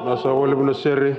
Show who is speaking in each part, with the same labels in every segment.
Speaker 1: Nasa wale buna sere.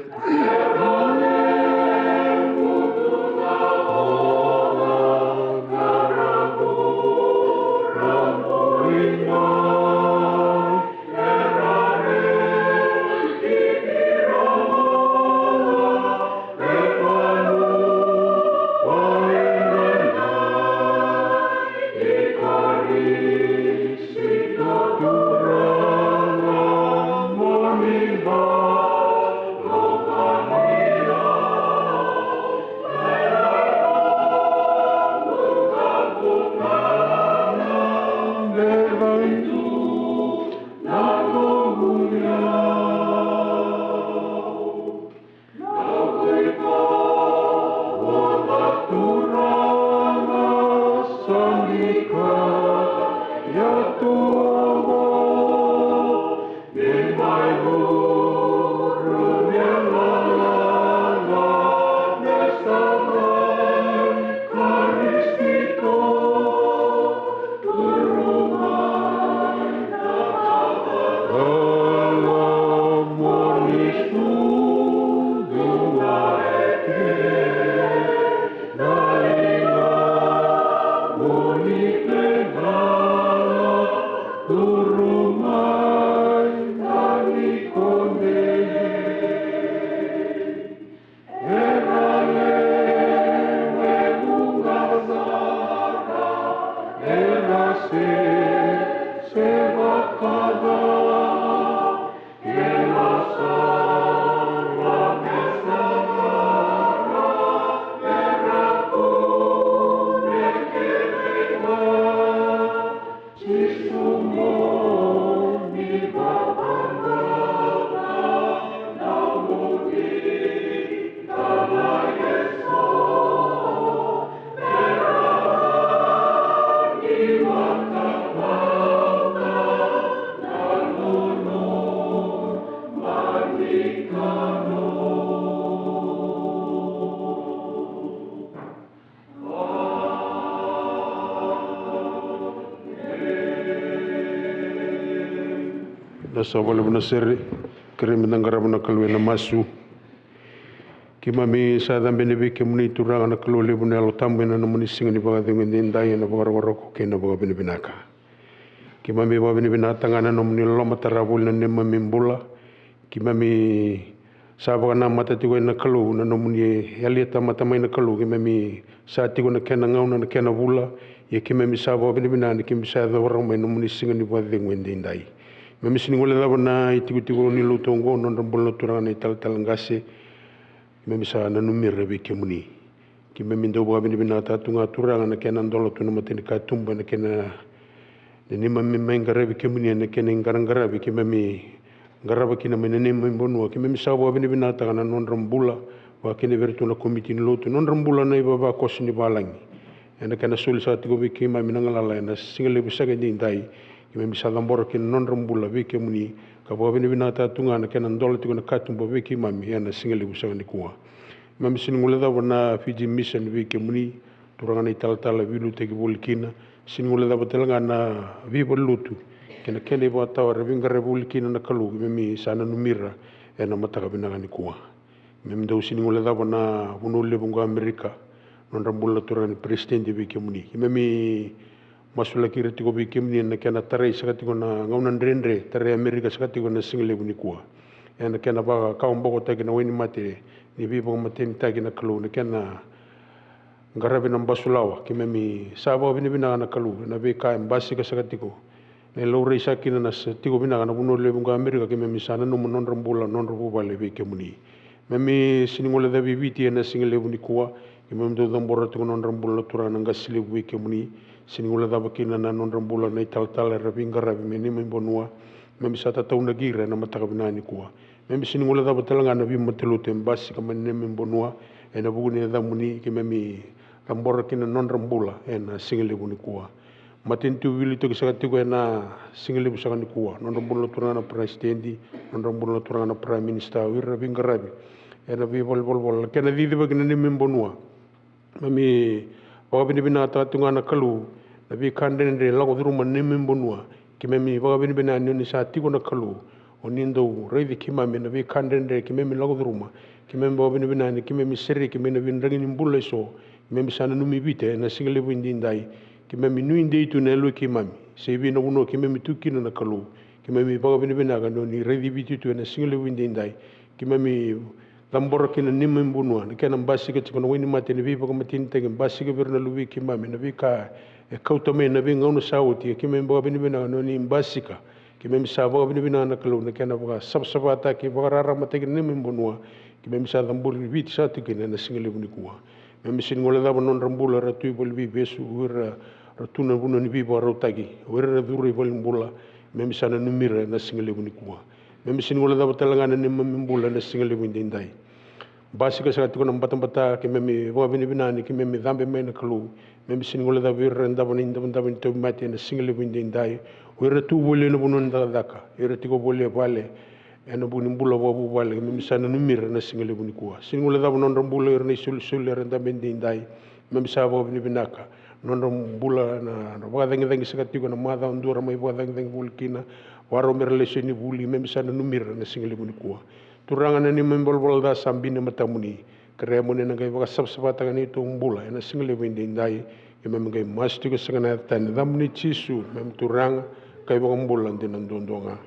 Speaker 1: Nasa wale buna sere. Kere menanggara buna kalwe na masu. Kimami sa dambe nebi kemuni turanga na kalole buna alo tambe na namuni singa ni baga dengan dindai na baga waroko ke na baga binibinaka. Kimami baga binibinata nga na namuni loma tarabul na nema mimbula. Kimami sa baga na mata tigo na kalu na namuni yaliata mata mai na kalu. Kimami sa tigo na kena ngau na kena bula. Ya kimami sa baga binibinana kimami sa da warang mai namuni singa ni baga dengan dindai. Mami sini ngole lava na itigu ni lutongo non rambol turanga na tal ngase mami sa na numira be kemuni ki mami ndo baga bini ta tunga turanga na kena ndolo tuna matini ka tumba na kena ni mami mengara be kemuni na kena ngarangara be ki mami ngaraba ki na menene mbonwa ki mami sa baga bini ta na non rambula wa kene vertu na komiti ni lutu non rambula na ibaba kosni balangi ena kena suli sa tigo be ki mami nangalala na singale bisaga ndai Kami bisa lambor ke non rambula beke muni kabawa bini binata tunga na kena ndola tigo na katumba beke mami ya na singali busanga ni kuwa. Mami siningula da wana Fiji mission beke muni turanga na itala vilu teki bulikina siningula da batelanga na viva lutu kena kena iba tawa rabinga rebulikina na kalu mami sana numira ya na mataka binanga ni kuwa. Mami dau siningula da wana bunule bunga Amerika non rambula turanga ni presidente beke muni. Mami masula kira tigo bikim ni na kena tarai sakati ko na ngaunan rendre tarai Amerika sakati ko na single buni kuwa ya na kena ba kaum boko tagi na weni mate ni bi boko mate ni tagi na kalu na kena ngarabi na mbasulawa kime mi sabo bini bina na kalu na be ka embasi ka sakati ko na lo rei sakina na tigo bina na buno le bunga Amerika kime mi sana no non rambula non ruba le be kemuni memi siningole da bibiti na single buni kuwa kime mi do mbora tigo non rambula tura na ngasile be kemuni siningula da bakina na non rambula na tal rabinga rabi meni mbonua memi sata tauna gira na mataka binani kuwa memi siningula da batalanga na bi matelu tembasi kama nemi mbonua ena buguni da muni ki memi rambora kina non rambula ena single buni kuwa matintu wili to kisakati ko ena single busaka ni kuwa non rambula turana na presidenti non rambula turana na prime minister wir rabinga rabi ena bi bol kena di bagina nemi mbonua memi baga bini bina ta tunga na kalu na bi kandene de lago duru maneme mbonua ki memi baga bini bina ni sa tigo na kalu onindo revi kimami na vi kandende kimemi lagodruma kimemi bawa bini binani kimemi seri kimemi vindragi nimbula so kimemi sana numi vite na singale windindai kimemi nuinde itu na elu kimami sebi na uno kimemi tukino na kalu kimemi bawa bini binaga no ni revi vite tu na singale windindai kimemi tambora kina nimem bunua na kena mbasi ke tikono wini mate ni viva kama tinte mbasi ke virna luwi kimami na vika e kautame na vinga unu sauti kimemi bawa bini binaga no ni mbasi ka kimemi sa bawa bini binaga na kalu na kena bawa sabsabata ki bawa rara mate ke nimem bunua kimemi sa tamburi viti satu kina na singale unikua memi singola daba non rambula ratui bolvi besu wira ratuna buna ni viva rautagi wira duri bolimbula memi sa na numira na singale unikua memi singola daba talangana ni memimbula na singale windindai basi ka sa tukuna mbata ke memi bawa bini binani ke memi dambe me na kalu memi singola daba wira ndaba ni ndaba ni tobi mate na singale windindai wira tu bole na bunun daka wira tiko bole bale ena buni mbula babu bale memi sa na numira na singale unikua singola daba non rambula wira ni sul renda bindindai memi sa bawa bini binaka non rambula na bawa dangi sa katiko na mada ndura mai bawa dangi bulkina waro merlese ni buli memi sa na numira na singale unikua turangan ni membol da sambina matamuni kare mo na ngai baka sabsabata ngani to mbula ena singale windindai memi ngai mastu ke sangana tan damni chisu memi turang kai baka mbula ndinan dondonga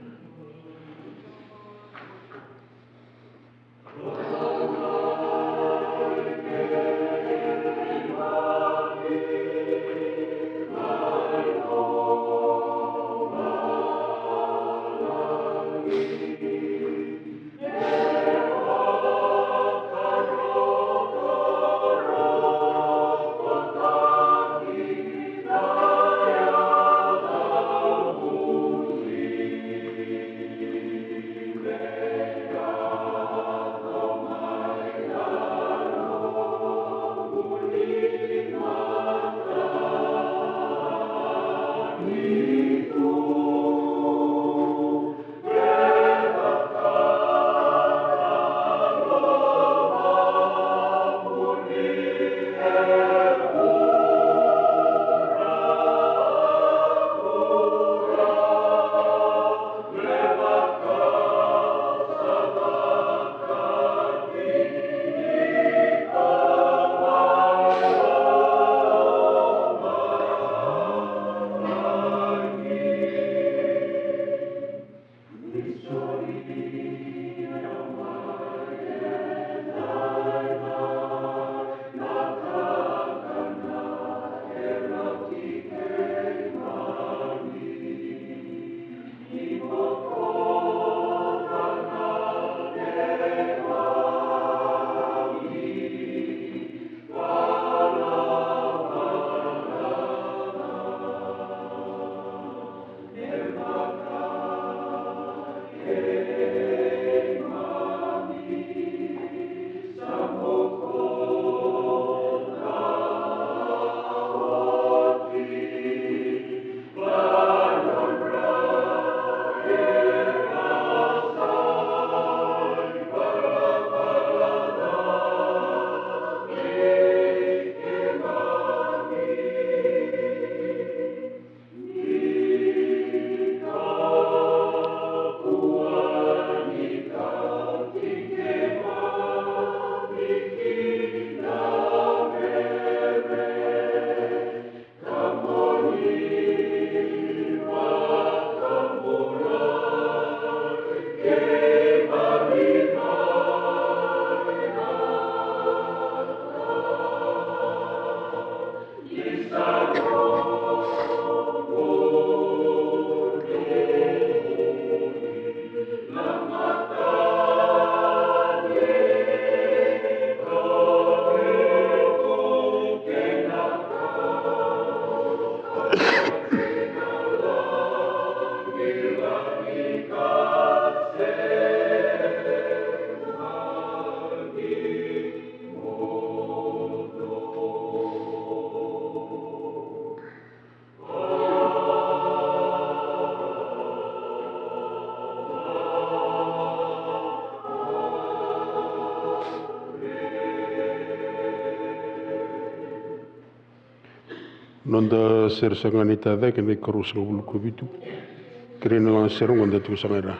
Speaker 1: Nonda ser sanganita da kene karus ngabulu kubitu. Keren lang serong nda tu sangera.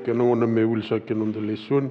Speaker 1: kena ngona me wilsa kena the lesson.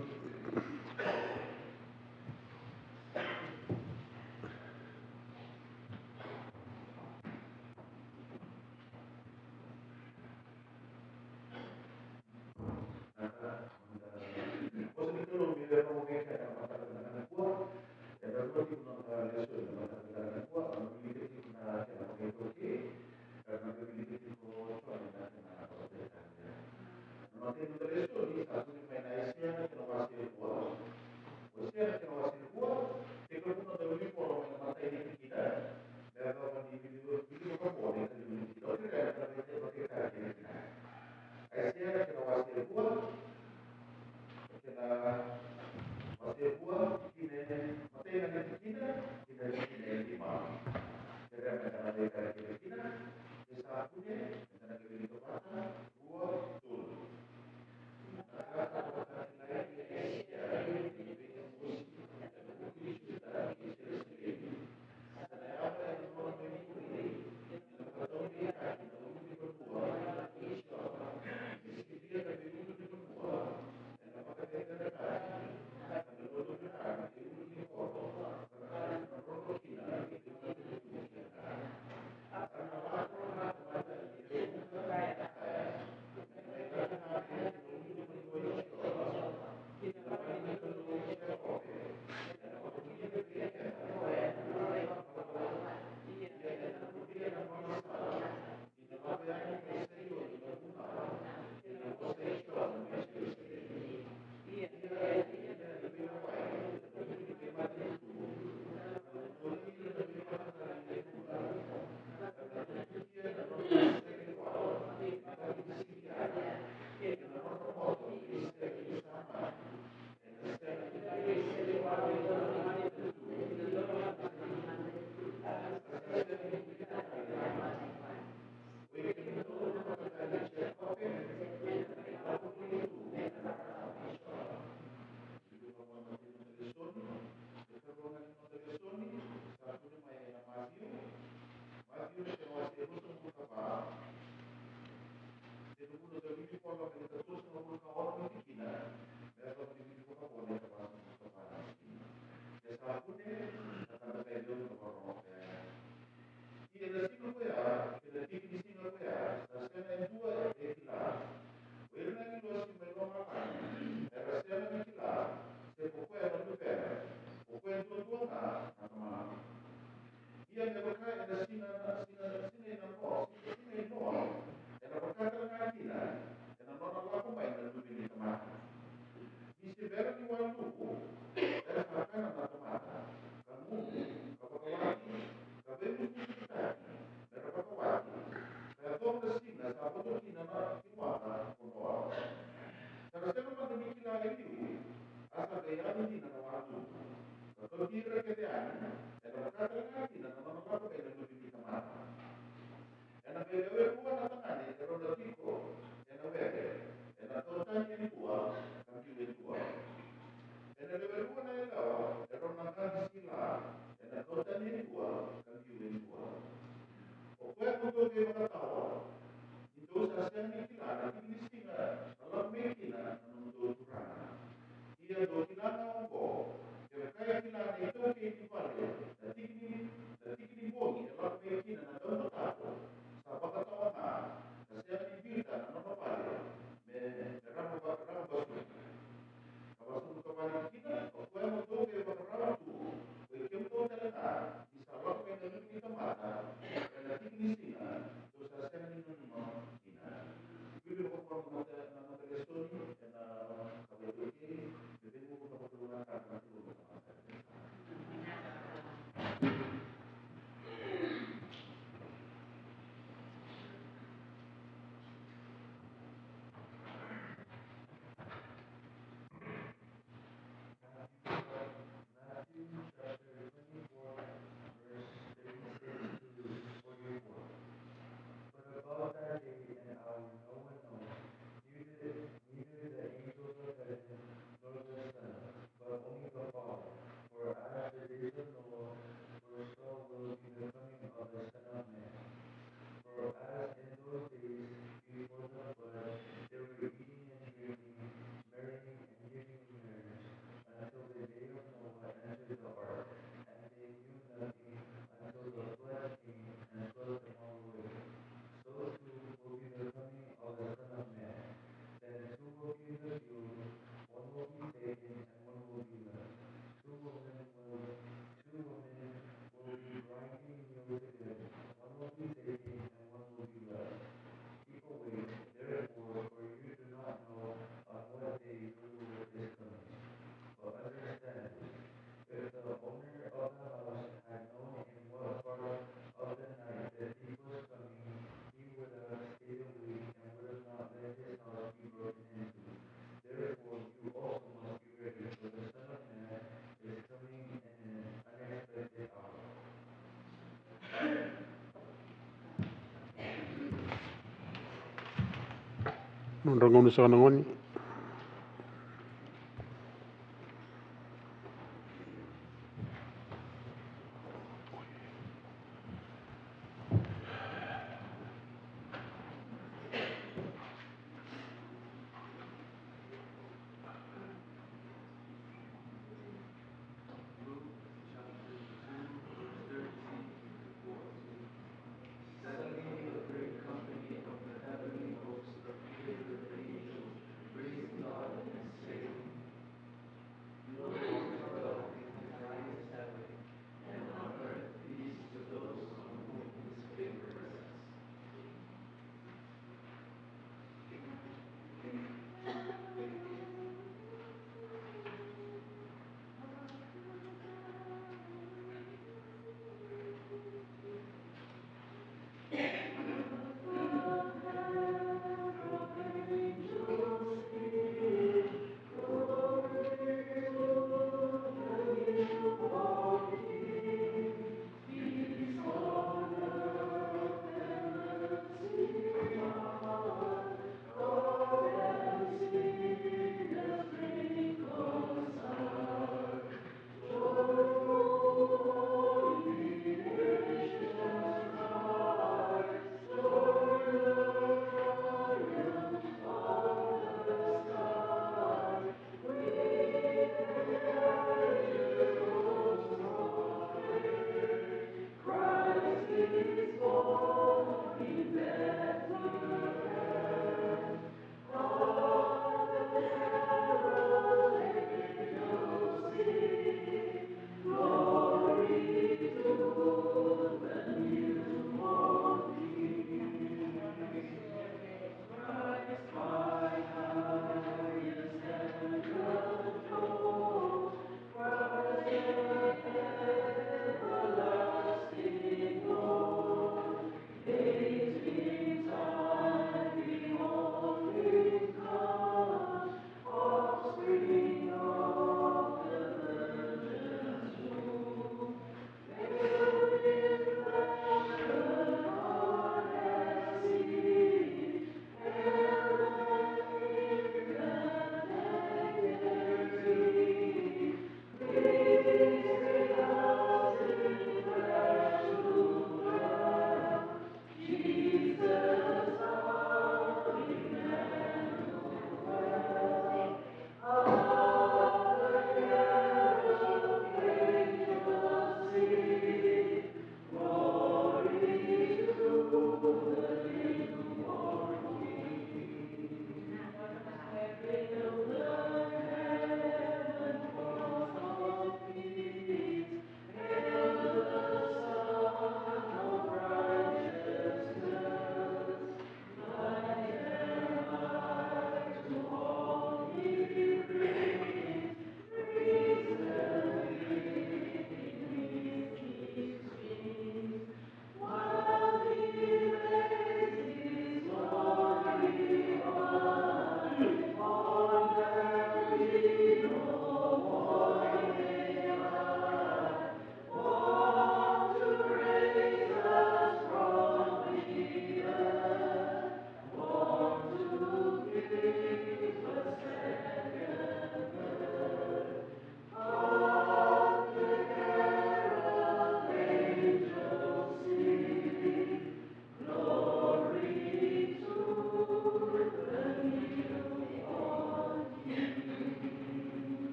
Speaker 1: Nondragon sa kanangoni.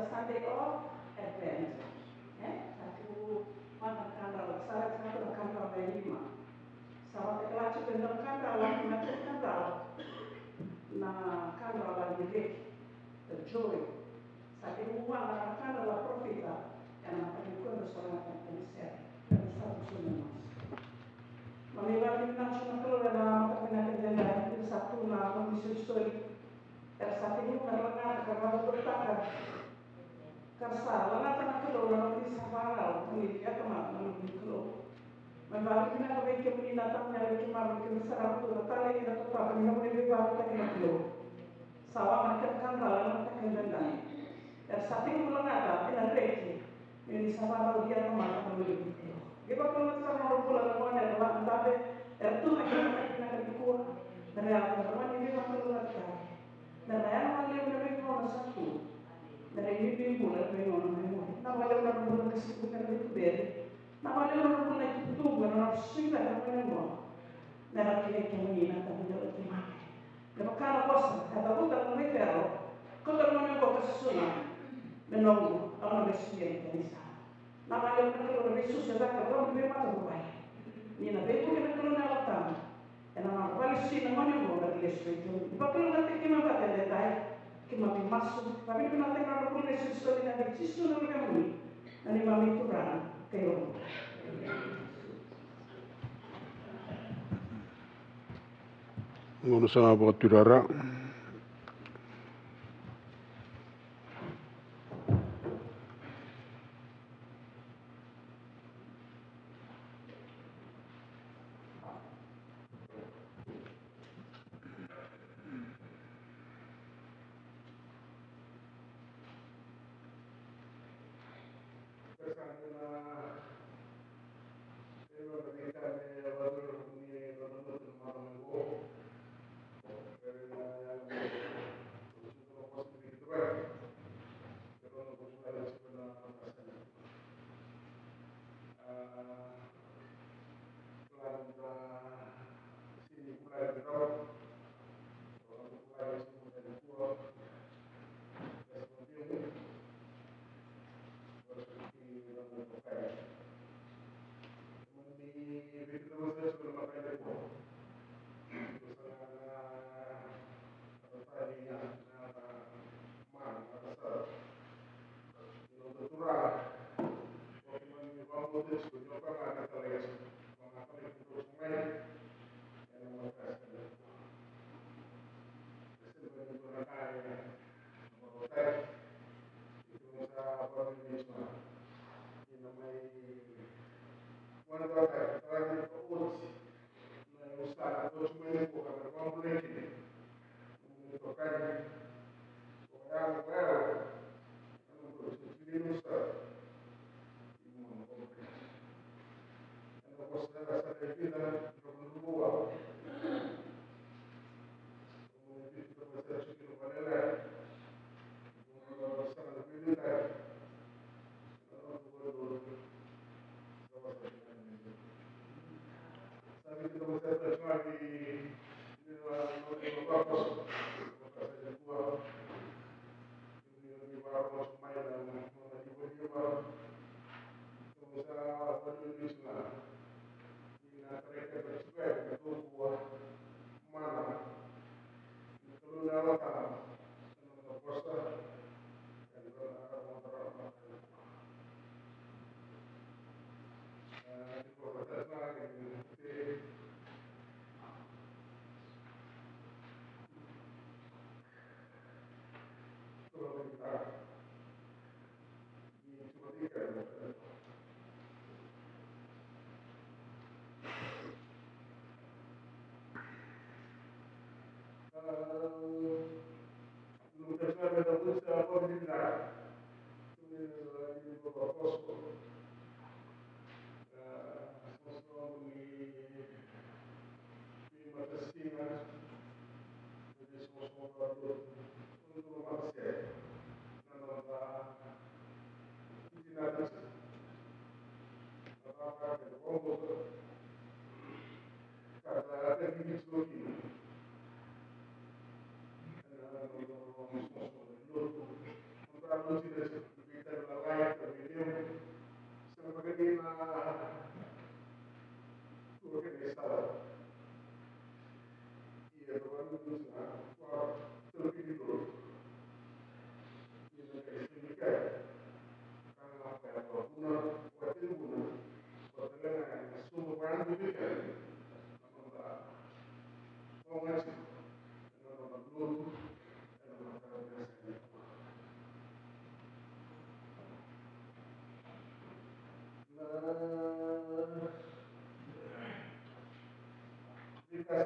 Speaker 2: Sunday of Advent. Satu mana kandang, sarat satu kandang berlima. Sarat kelas kandang kandang lagi macam kandang. Na kandang lagi dek, the joy. Satu uang kandang la profita. Yang macam itu ada seorang yang terlihat. Dan satu semua. Manila national keluar na kami nak jadi satu na kondisi histori. Satu ini merengah kerana bertahan. Karsa, lana tanah keluar, lana di safara, ini dia teman-teman keluar. Membagi kita ke baik kemuni datang dari cuma bikin serap tu tali kita tu tak minum lebih baru tak kena kilo. Sawah makan kan dalam tak kena dendam. Dan sapi pulang ada tidak reki. Ini sawah baru dia teman tak boleh gitu. Kita kalau sama orang pulang orang ada teman tapi itu macam kita kena kuat. Dari apa teman ini macam tu ada. Dan yang mana yang lebih kurang satu. Dari ini pulang dari orang. Nama dia orang pulang kesibukan itu beda. Nama dia orang pulang itu tuh benar sudah namanya gua. Nella che cammina da migliore di mare. Devo cara cosa, cada volta non è vero, cosa non è cosa sono, ne non ho vestito di sa. Ma io non ho visto se da però mi va da vai. Ni na vedo che non è la tana. E non ho quale sì, non è buona di spirito. Perché non è che mi va da dai, che mi masso, ma mi non tengo con le storie da ci sono le mie. Non è mai turano che io.
Speaker 1: Ngono sama Baturara.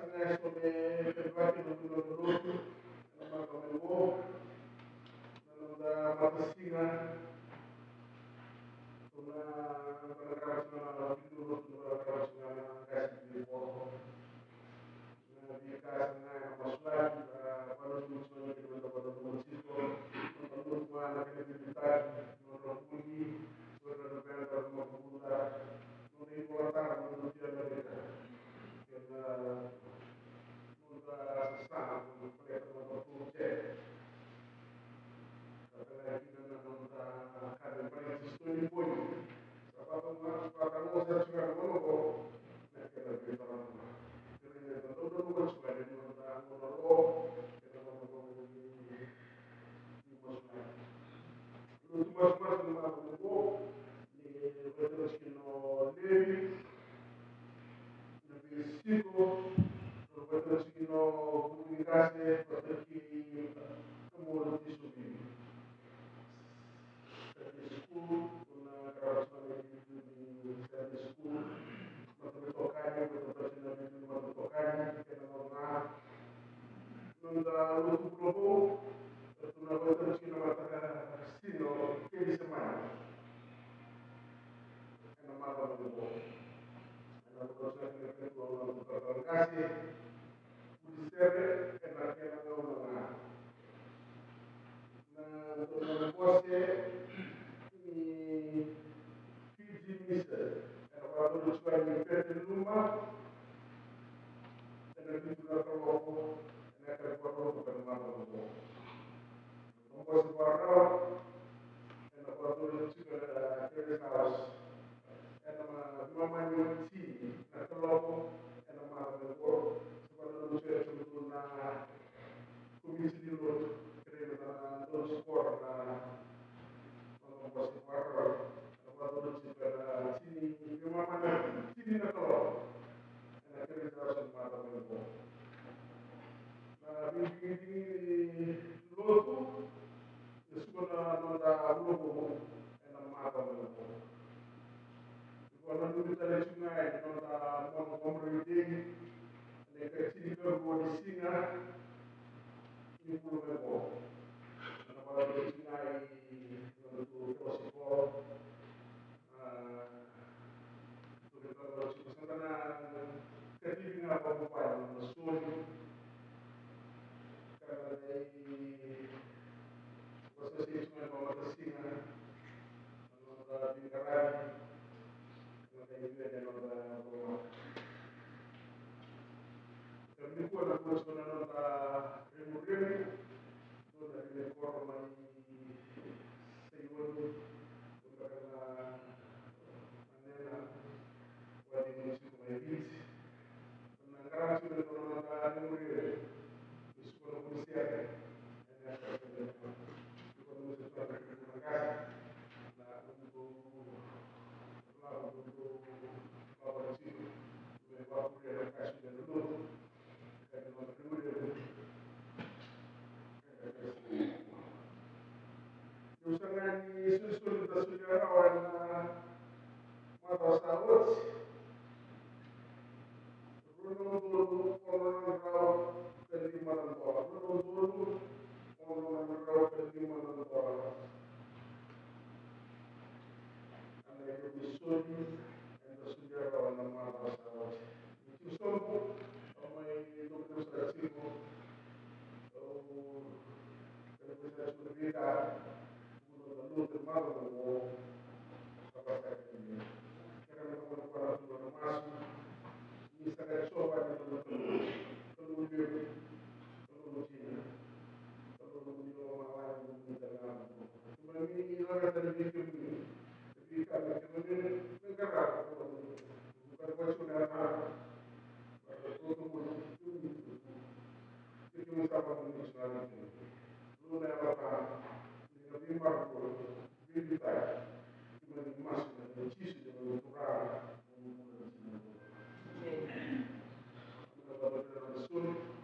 Speaker 1: singa sobre pervati no mundo do outro, na marca do gol, na mata singa, na gravação na vídeo na gravação na casa de gol, na via casa na masulati, para os muçulmanos que não estavam no município, na última na credibilidade, no Rafuni, sobre a novela da Macumunda, no Rio Guatar, no Dia da América. Comunicare perché amore di subito. Service school, una gravazione di service school, ma dove toccare, questo personalmente non toccare, che non da lo gruppo, una volta ci hanno fatto stino che di settimana. E non male un po'. E la cosa che per una per casi, di serve e la che non na cose fiji mister era quando lo sguardo per l'umma e nel titolo troppo e ne per quattro per mano non posso guardare e la quando lo sguardo per house e la mamma di sì la troppo e la mamma del cuore quando lo sguardo una comincia di loro credo da non scuola non posso guardare la quando lo sguardo sì mia mamma sì la troppo e la che la mamma del cuore di l'otto e scuola non da uno e la mamma del cuore quando non da cinai non da non compro i le che si dicono di sina di quello che può la parola di cinai non tu si può dove parlo ci sono una cattiva poco fare non solo cara dei questo si sono come la sina non da vincarare non da vivere non da per di quello che sono da rimurire non da le forme sei vuoi per la manera quali non si come vizi una grande non da rimurire di scuola poliziale e ne ha fatto quando si sta per una casa la dove va pure la casa del loro che non rimurire Misalnya di susul sejarah orang mata sawit, runung dulu orang rau kelimanan tora, runung dulu orang rau kelimanan tora. Anda itu disul, anda sejarah orang mata sawit. Itu semua, ramai itu besar simu, kalau besar sudah beda. Lalu termalu apa saja karena kalau para sudah masuk misalnya coba di kalau dia kalau Cina kalau dia orang lain di dalam cuma ini orang dari itu jadi kami kemudian negara bukan nasional itu cuma sama nasional lu lewat di Marco militare prima di massima deciso di tornare una valutazione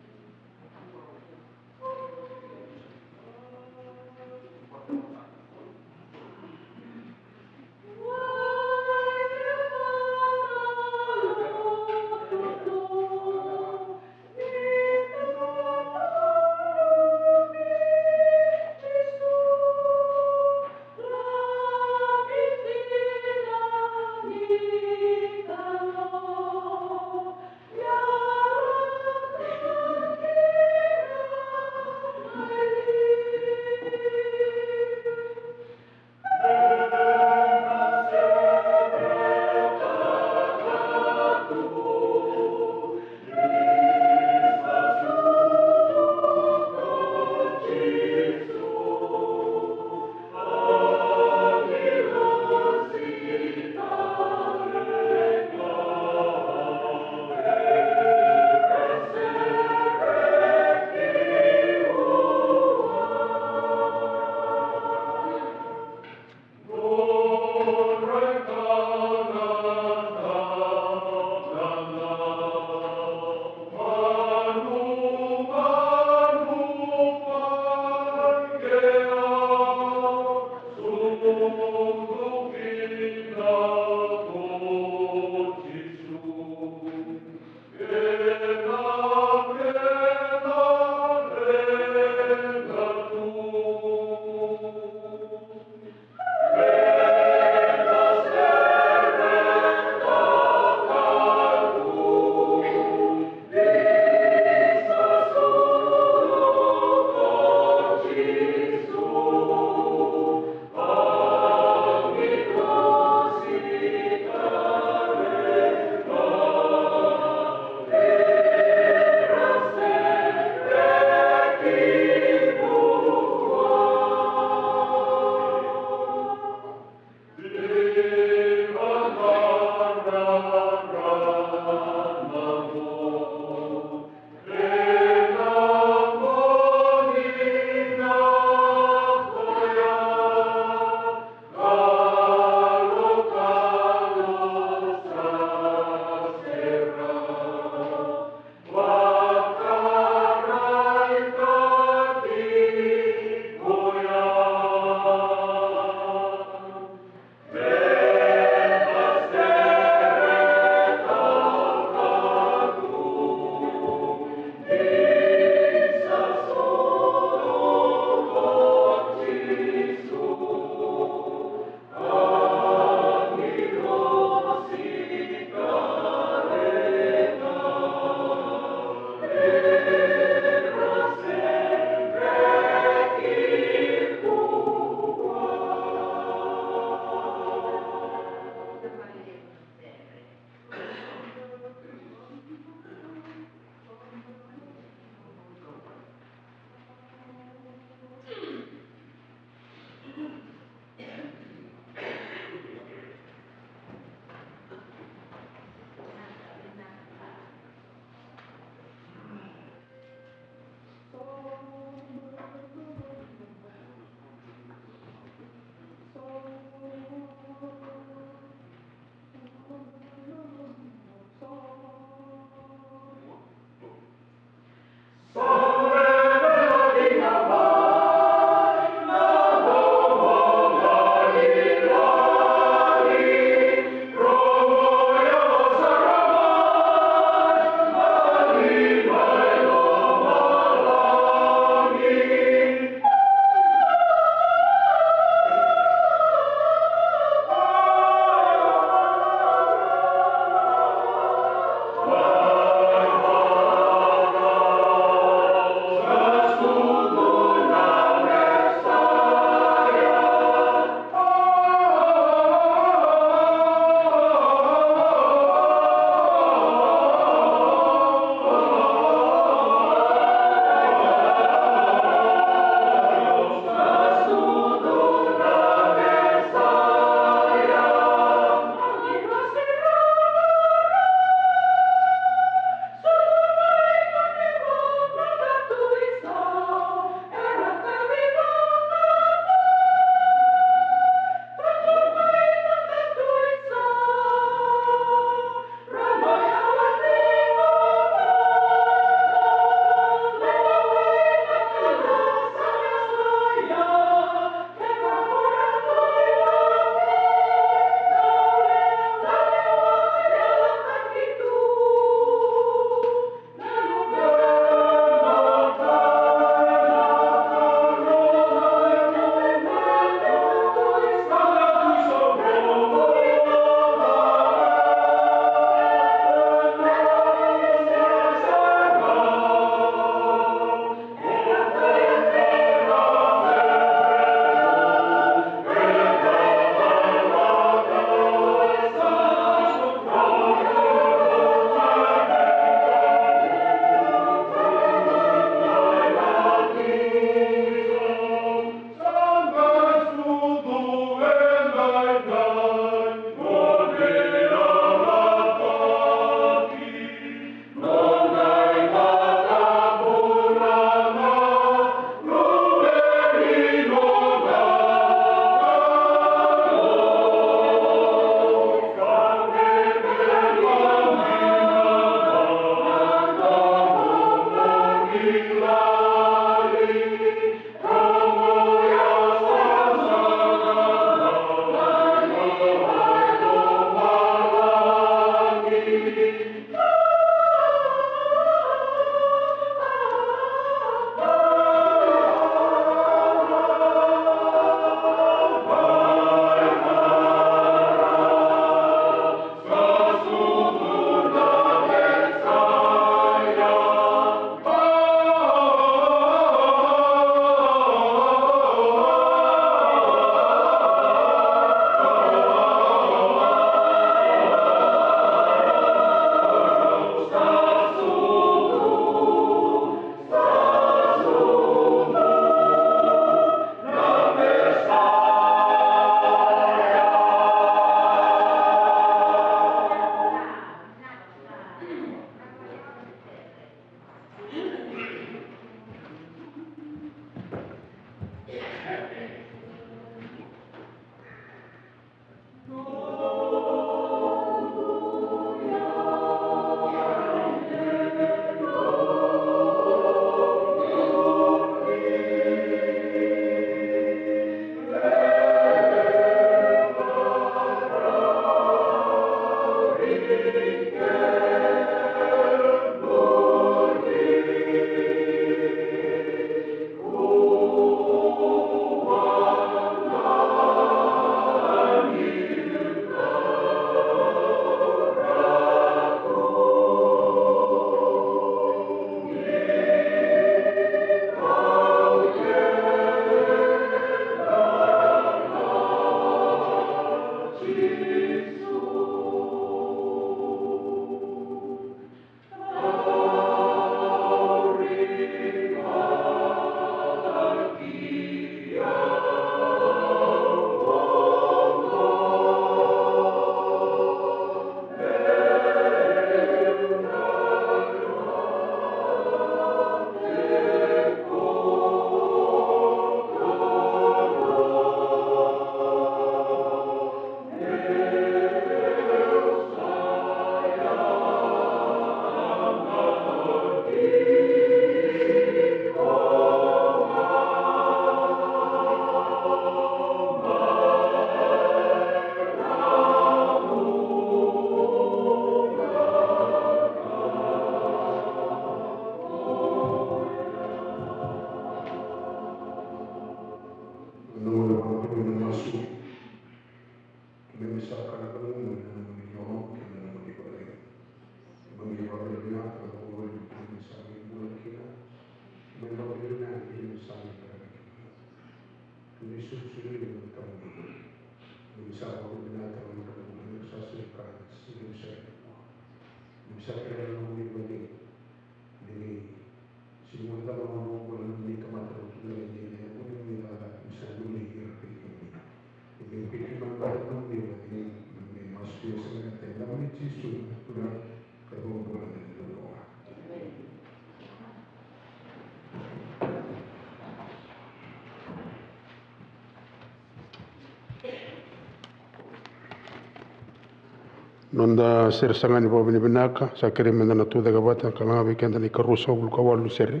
Speaker 1: nonda ser sangani pa bini binaka sakere menda na tuda gabata kanga weekend ni karusa ul kawalu serre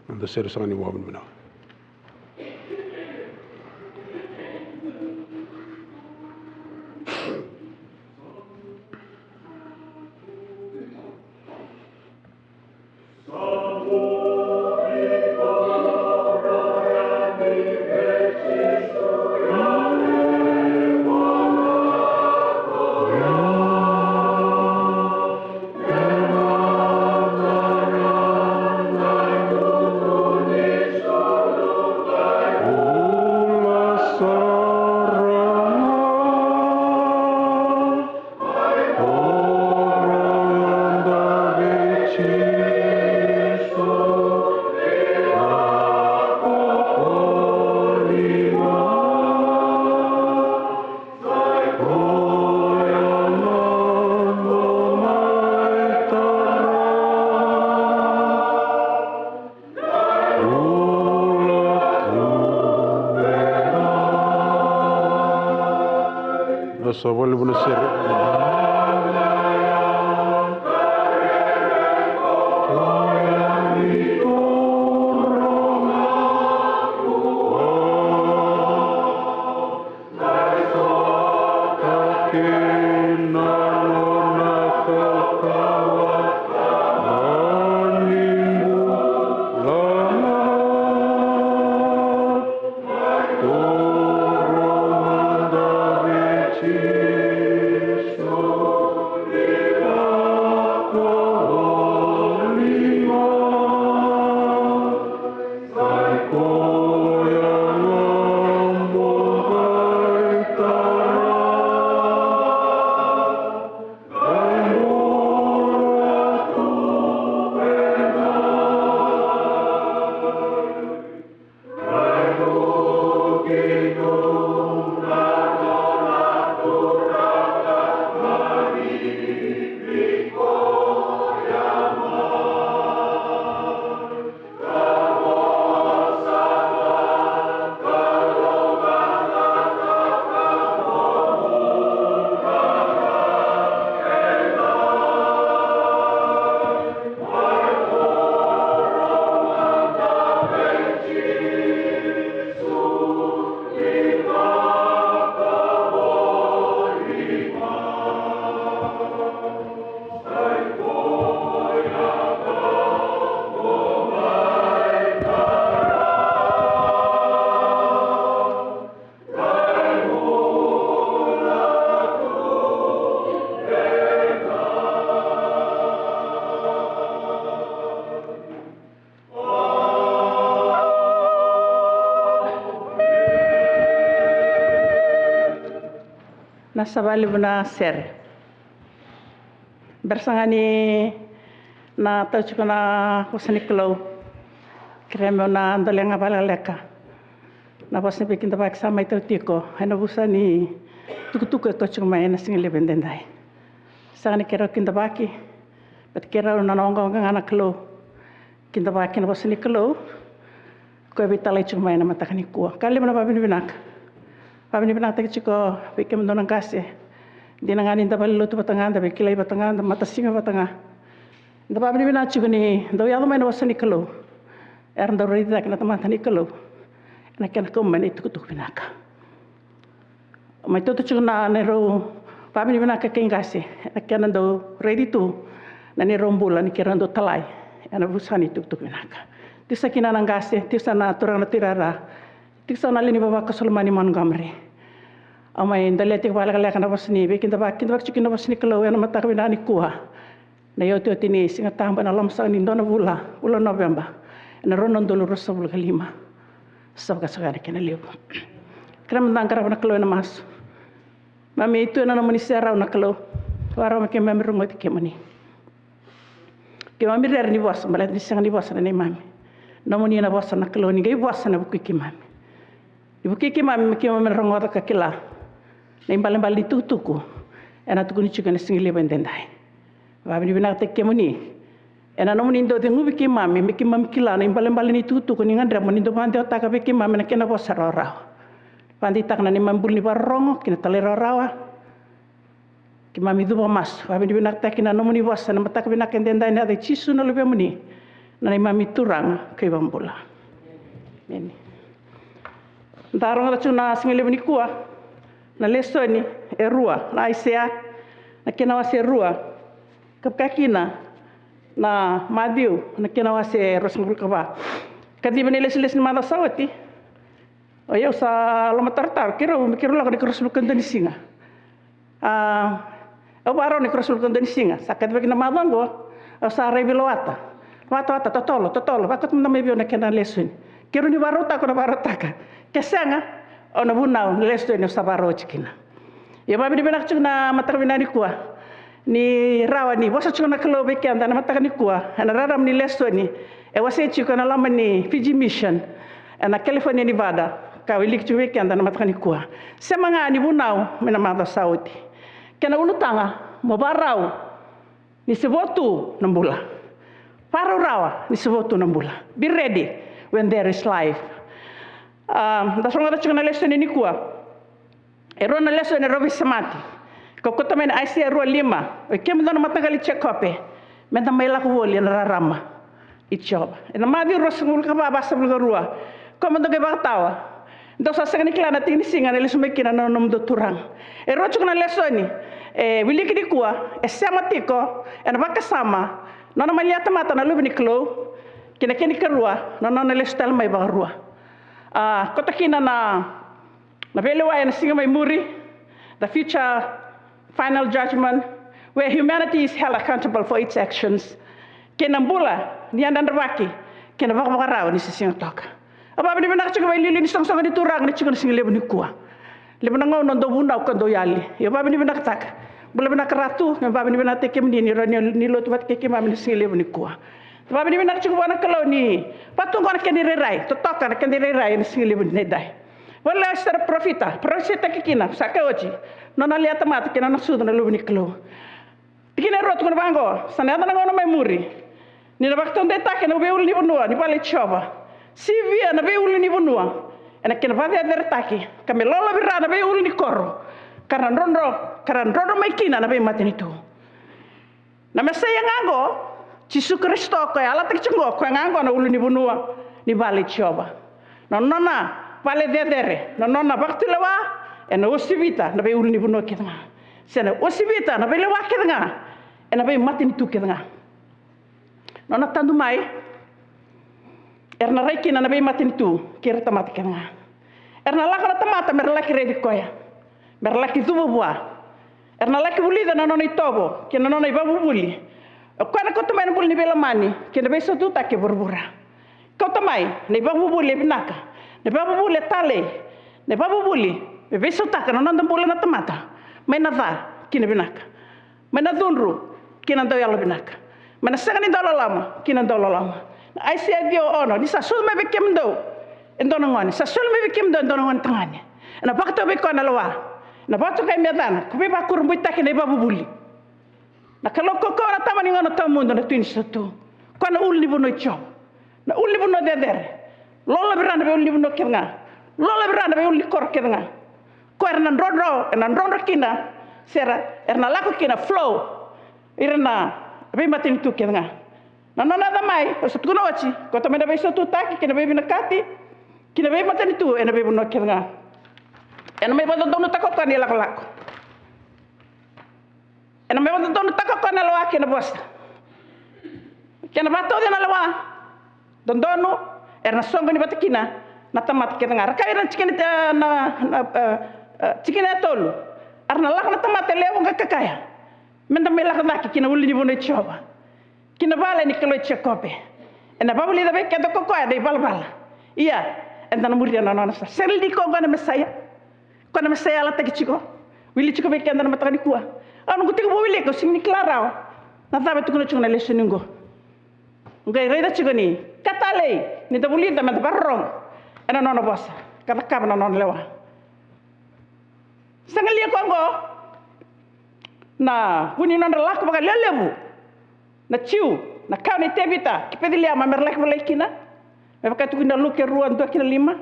Speaker 1: nonda ser sangani pa bini binaka Sabal buna serre
Speaker 2: na sabali buna ser bersangani na tauchuka na husani klo kremo na andolenga balaleka na bosne bikin da bak sama itu tiko hena busani tukutuku tauchuka mai na singile bendendai sangani kero kinda baki bet kero na nonga ngana klo kinda baki na bosni klo ko bitala chuma mai na matakani kuwa kali mana babini binak Pabini bilang tak ciko, bikin mendonang kasih. Di nanganin da balu tu batangan, da bikilai batangan, da mata singa batangan. Da pabini bilang ciko ni, da yalu main wasan ikalo. Eran da rida kena teman tani ikalo. Na kena kau main itu kutuk binaka. Mai tu ciko na nero, pabini bilang keking kasih. Na kena da rida tu, na nero bulan kira do talai. Na busan itu kutuk binaka. Tisa kina nang kasih, tisa na turang na tirara. Tisa na lini bapa kesulmani man gamre. Amai ndaletik bala kala kana basni bikin da cikin basni kalau yang mata kabina ni kuha na yo tu tini singa tamba na lam sa ni dona bulan November na ronon dulu rosabul kalima sab ka sagana kena lebu kram nang kara na kalau na mas mami itu na mani sera na kalau waro me kemem rungot kemani ke mami rer ni bos malat ni singa ni bos na ni mami namuni na bos na kalau ni gai bos na buki mami ibu kiki mami ke mami rungot ka kila na imbalan bali tutuku ena tukuni chukana singile bendendai babi bina tek kemuni ena nomuni ndo de ngubi ki mami kila na imbalan bali ni tutuku ni ngandra moni ndo pande otaka be ki mami na kena bosarora pandi tak na ni mambul ni barongo kina talera rawa ki mami duba mas wa bini binak takina no muni wasa na matak binak endenda ina de chisu na lebe muni na mami turang ke bambula meni ndarong ra tuna singile bini kuwa na lesoni e rua na isea na kina wase rua kapkakina na madiu na kina wase rosngul kaba kadi bini les mada sawati o eu sa lama tartar kira la ni krosul kandani singa o baro ni krosul kandani singa sakat bagi na madango o sa rebiloata wata totolo wakat mna mebio na kena lesoni kiro ni barota ko na barota ka kesanga ona bunau lesoni sa baro chikina ya babi binak chuna matar binani kuwa ni rawani wasa chuna kalo beke anda na matar ni kuwa ana raram ni lesoni e wase chukana lama ni Fiji Mission na California Nevada ka wilik chuwe ke anda na matar ni kuwa semanga ni bunau mena mada sauti kena ulutanga mo barau ni sevotu nambula paru rawa ni sevotu nambula be ready when there is life das ronga chuna lesoni ni kuwa erona leso ne robi samati ko kota men aisia ro lima o kem dona matagali chekope men tamai la ko woli na rama ichoba ena madi rosngul ka ba sabul rua ko men doge batawa do sa segni klana tini singa ne leso mekina no nom do turang e ro chukna leso ni e wiliki di kuwa e samatiko ena baka sama nona maliata mata na lubni klo kina kini kerua nona leso tal mai ba rua kota kina na velewa na singa mai muri the future final judgment where humanity is held accountable for its actions kena bula ni anda ndwaki kena baka raw ni singa toka aba bini nak chika lili ni song di turang ni chika singa lebu ni kuwa lebu na ngono ndo bunda ko ndo yali yo ba bini nak tak bula bini ratu yo ba bini teke ni ni lo tubat keke ma ni singa lebu ni kuwa ba bini nak chika wana kalau ni patung ko na keni rai to toka na keni rai ni singa lebu ni dai wala star profita kikina saka ochi nona liata mata kina na sudu na lubni klo tikina rot ko bango sanada na ngono mai muri ni na bakton de take na beul ni bonua ni pale choba sivia na beul ni bonua ena kina vade der take kame lola birra na beul ni korro karan rondo mai kina na be matini tu na mesaya ngango Jesu Kristo ko ala tak chengo ko ngango na ulu ni bonua ni pale choba nona pale dedere nona bakti lewa ena osivita na be ulni buno kedanga sena osivita na be lewa kedanga ena be matin tu kedanga nona tandu mai erna raikina na be matin tu kira tamat kedanga erna lakana tamata merlaki redi koya merlaki zubu bua erna laki bulida na nona itobo kena nona ibabu buli ko na ko tamai buli ni bela mani kena be sotu take burbura ko tamai ni babu buli binaka ne babu bule tale ne babu buli be beso taka no nanda bule na tamata mena va kina binaka mena dunru kina do yalo binaka mena sagani do lama kina do lama ai se dio ono di sa sul me be kemdo endono ngani sa sul me be kemdo endono ngani tangane na bakto be kona lawa na bakto kai medana ku be ba kurumbu taka ne babu buli na kaloko ko na tamani ngono tamundo na twin sotu kona ulni bono cho na ulni bono dedere lola beranda be ulli buno kenga lola beranda be ulli kor kenga ko erna ndrondo kina sera erna lako kina flow irna be matin tu kenga na nona da mai so tu no ochi ko to mena be so tu taki kina be binakati kina be matin tu ena be buno kenga ena me bodo dono takko kan lako ena me bodo dono takko kan lo akina bosta kina bato dina lawa dondono erna songo ni batakina na tamat ketanga rakairan cikina na cikina tolu arna lak na tamat lewo ngakakaya menda melak daki kina wuli ni bono choba kina bale ni kelo chekope ena babuli da be kedo kokoya de balbal iya enda na muria na sa seldi ko ngana mesaya la taki chiko wili chiko be kenda na matani kuwa anu gutigo bo wili ko singni klarao na tabe tukuno chuna leseningo ngai reida chiko ni katale ni tabulida mat barrong ena nono bossa kata kabna non lewa sangali kongo na huni non lak baga lelebu na chiu na kani tebita kipedilia ma merlek balekina me bakatu kinda luke ruan to kina lima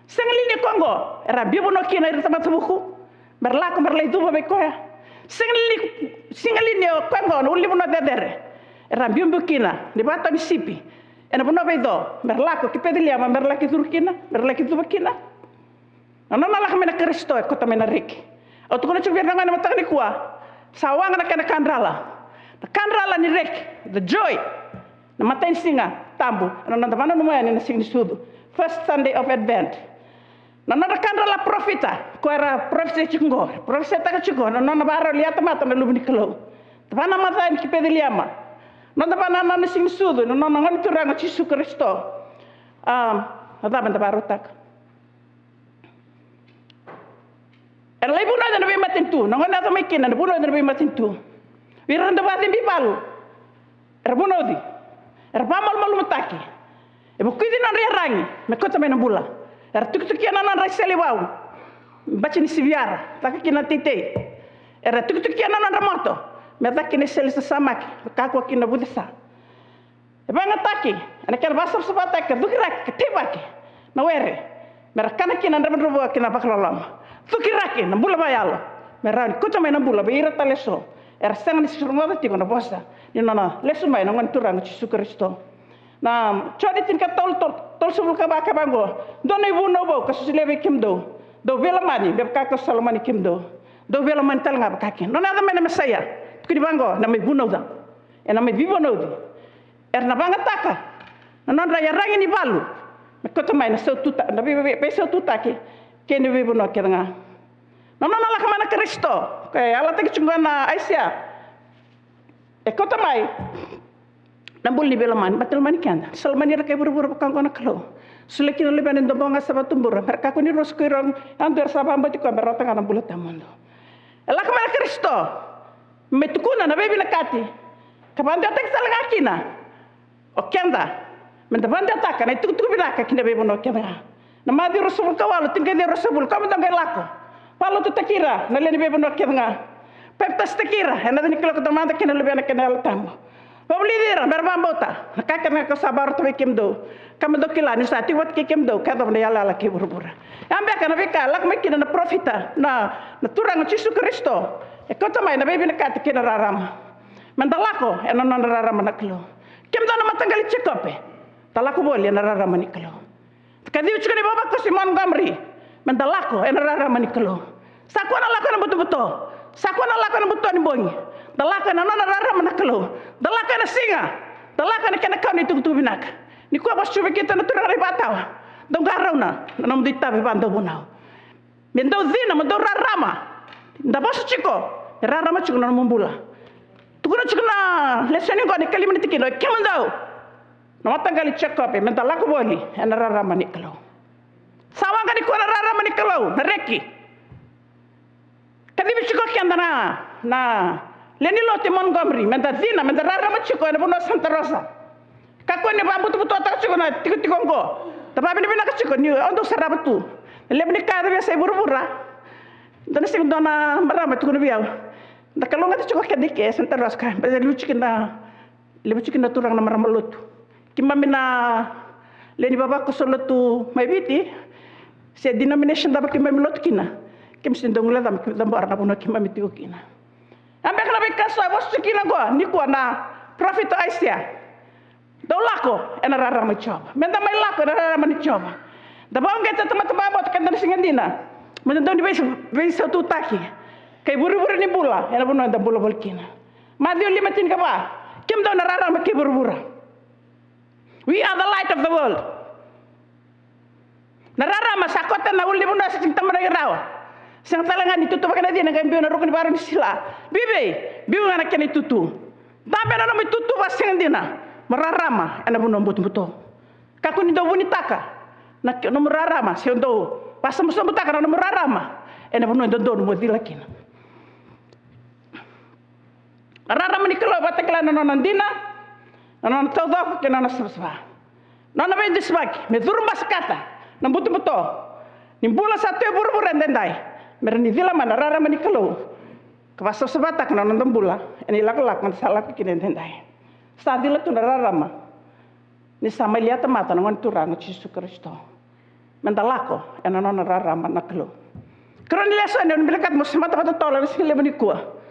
Speaker 2: sangali ni kongo era bibo no kina irta matabuku merlak merlai duba be koya singali ne kwango no libuno dedere era biumbukina ni bata misipi ena buno bedo merlako ki pedilia ma merlaki turkina merlaki tubakina nana lak mena Kristo ko tamena riki o to kono chubir ngana matani kwa sawanga na kana kandrala ni rek the joy na matain singa tambu nana damana no moya ni sing sudu first Sunday of Advent nana kandrala profita ko era profita chungo profita chungo nana baro liata mata na lubni kelo tapana matain ki pedilia ma nana bana na sing sudu nana ngani turanga Yesus Kristo ada benda baru tak erlai buno da nabi matin tu nangona ta makin na buno da nabi matin tu wiranda batin bi balu buno di pamal malu mataki bu kidi nan rangi me kota mena bula tuk yana nan raseli waw bacini siviara tak kina tite tuk yana nan ramoto me takini seli samaki kako kina budesa banga taki ana kan basab sabata ka dukrak tibaki na were merakana kina ndamro kina baklolama tukiraki na bula bayalo merani kuta mai na bula beira taleso era sangan surunga tiko na bosa ni nana lesu mai na ngantura na Yesus Kristo na chodi tin ka tol subul ka ba ka bango dona ibu no bo ka susilebe kimdo do vela mani be ka ko salomani kimdo do vela man tal nga ba ka kin nona da mena mesaya tukidi bango na mai buno da na mai vivo no di na banga taka na non raya rangi ni balu me kuta mai na so tuta na be so tuta ki kene vivo no kenga nona la kamana Kristo kay ala tagi chungana Asia kota mai nambul ni belaman batul man kan salmani ra kay buru-buru kang kono kalo suleki no lebanen do bonga sabatumbur mereka ko ni roskirong andur sabamba ti ko berota kana bulat tamondo ala kamana Kristo metukuna na bebi nakati kabanda tek salangakina o kenda mendabanda takana itu binaka kina bebi no kenda na madi rasul kawalo tinggal dia rasul kamu tanggal lako palo tu takira na leni bebe no kenga peptas takira na ni kilo ketamanda kena lebih na kenal tamu pabli dira berbambota kakana ko sabar to kimdo kamu do kilani sati wat ki kimdo kado na yala la ki burbura ambe kana bika lak mekina na profita na turang Yesus Kristo ko tamai na bebe na kat kina rarama mandalako na rarama na kilo kimdo na matanggal chikope talako boli na rarama ni kilo kadi ucukani baba ko si Montgomery mendalako enara manikelo sakwana lako na betul-betul sakwana lako na betul ni bongi dalaka na rara manakelo dalaka na singa dalaka na kana kau ni tugu binak ni ko bos chuba kita na turang ribataw dong garaw na nam dita be bando bunau mendo zina mendo rarama nda bos chiko rarama chiko na mumbula tukuna chiko na leseni ko ni kalima ni tikino kemandao no matanggali chekope mentalako boli enara manikelo sawanga ni ko rara manikelo nareki kadi bichiko kiandana na leni lote Montgomery mendazina mendarara machiko na buno Santa Rosa kako ni babu tu ta chiko na tiko tababi ni binaka chiko ni ondo sarabatu lebni ka be sai burbura dan sing dona marama tu no biaw ndakalonga tu chiko kedike Santa Rosa ka be luchikina lebuchikina turang na marama lotu kimamina leni baba ko solotu mai biti se denomination daba kimami lotkina kim sindong la dam arna puno kimami tiukina ambe kana beka so bos tikina go ni ko na prophet Asia do lako ena rara ma choba menda mai lako rara ma ni choba daba ngeta tama bot kan dari singandina menda do ni beso tu taki kay buru-buru ni bula ena puno da bula bolkina madio limatin ka ba kim do na rara ma ke buru-buru. We are the light of the world. Narara masakota na uli muna sa cinta rawa. Sang talangan itu tu pakai dia nak ambil naruk ni baru sila. Bibi anak kena tutu. Tapi anak nama tutu pasang dina. Merarama anak bunuh betul. Kaku ni dobu ni taka. Nak nomor rarama sendo pasang musuh butaka nomor rarama. Anak bunuh dodo nomor dilaki. Rarama ni kalau bataklah nonon dina. Nana tahu kena nana sebesar. Nana be disbagi. Mezurum baskata. Nambutu beto. Nimbula satu buru-buru endai. Mereni vila mana rara manikelo. Kawasap sebatak nana nambula. Ini lak-lak man salah kini endai. Sadila tu rara ma. Ni sama lihat mata nana turang Yesus Kristo. Mentalako nana rara ma nakelo. Kerana lesan yang berkat musmat atau tolak sila menikua.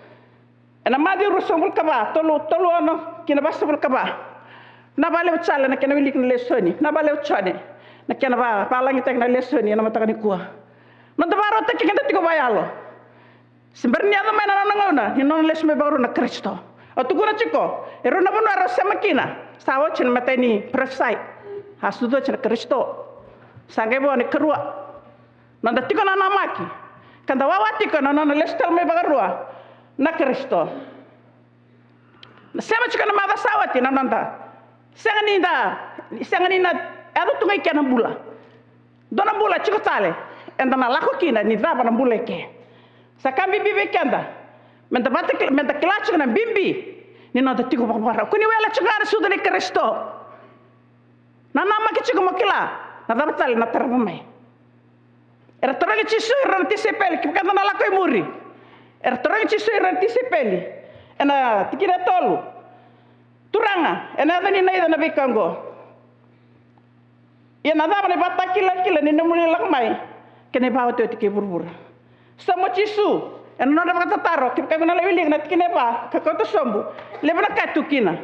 Speaker 2: ena madi rusongul kaba tolu ono kina basabul kaba na bale uchala na kena wilik na lesoni na bale uchane na kena ba palangi tek na lesoni na mataka ni kuwa no dabaro tek kenda tiko bayalo sebenarnya ada mainan ngona ni non lesme baru na Kristo atu guna chiko ero na bono arasa makina sawo chen mateni prosai hasudo chen Kristo sangai bo ni kerua nanda tiko na namaki kanda wawati ko na non lestal me bagarua na Kristo sema chiko na mada sawati na nanda sangani na ado tungai kana bula dona bula chiko tale enda na lako kina ni daba na bula ke sakambi bibi kenda menta kelach na bimbi ni nanda tiko bakbara kuni wela chigara suda ni Kristo na nama ki chiko makila na daba tale na terbume era torangi chisu ran tisepeli kanda na lako muri era torangi chisu ran tisepeli ena tikira tolu turanga ena dani na ida na bikango ya na daba ne batakila ni nemuli lakmai kene bawa tu tike burbur samo chisu ena no dapat tataro kipka na lewiling na tikine ba kakoto sombu lebana katukina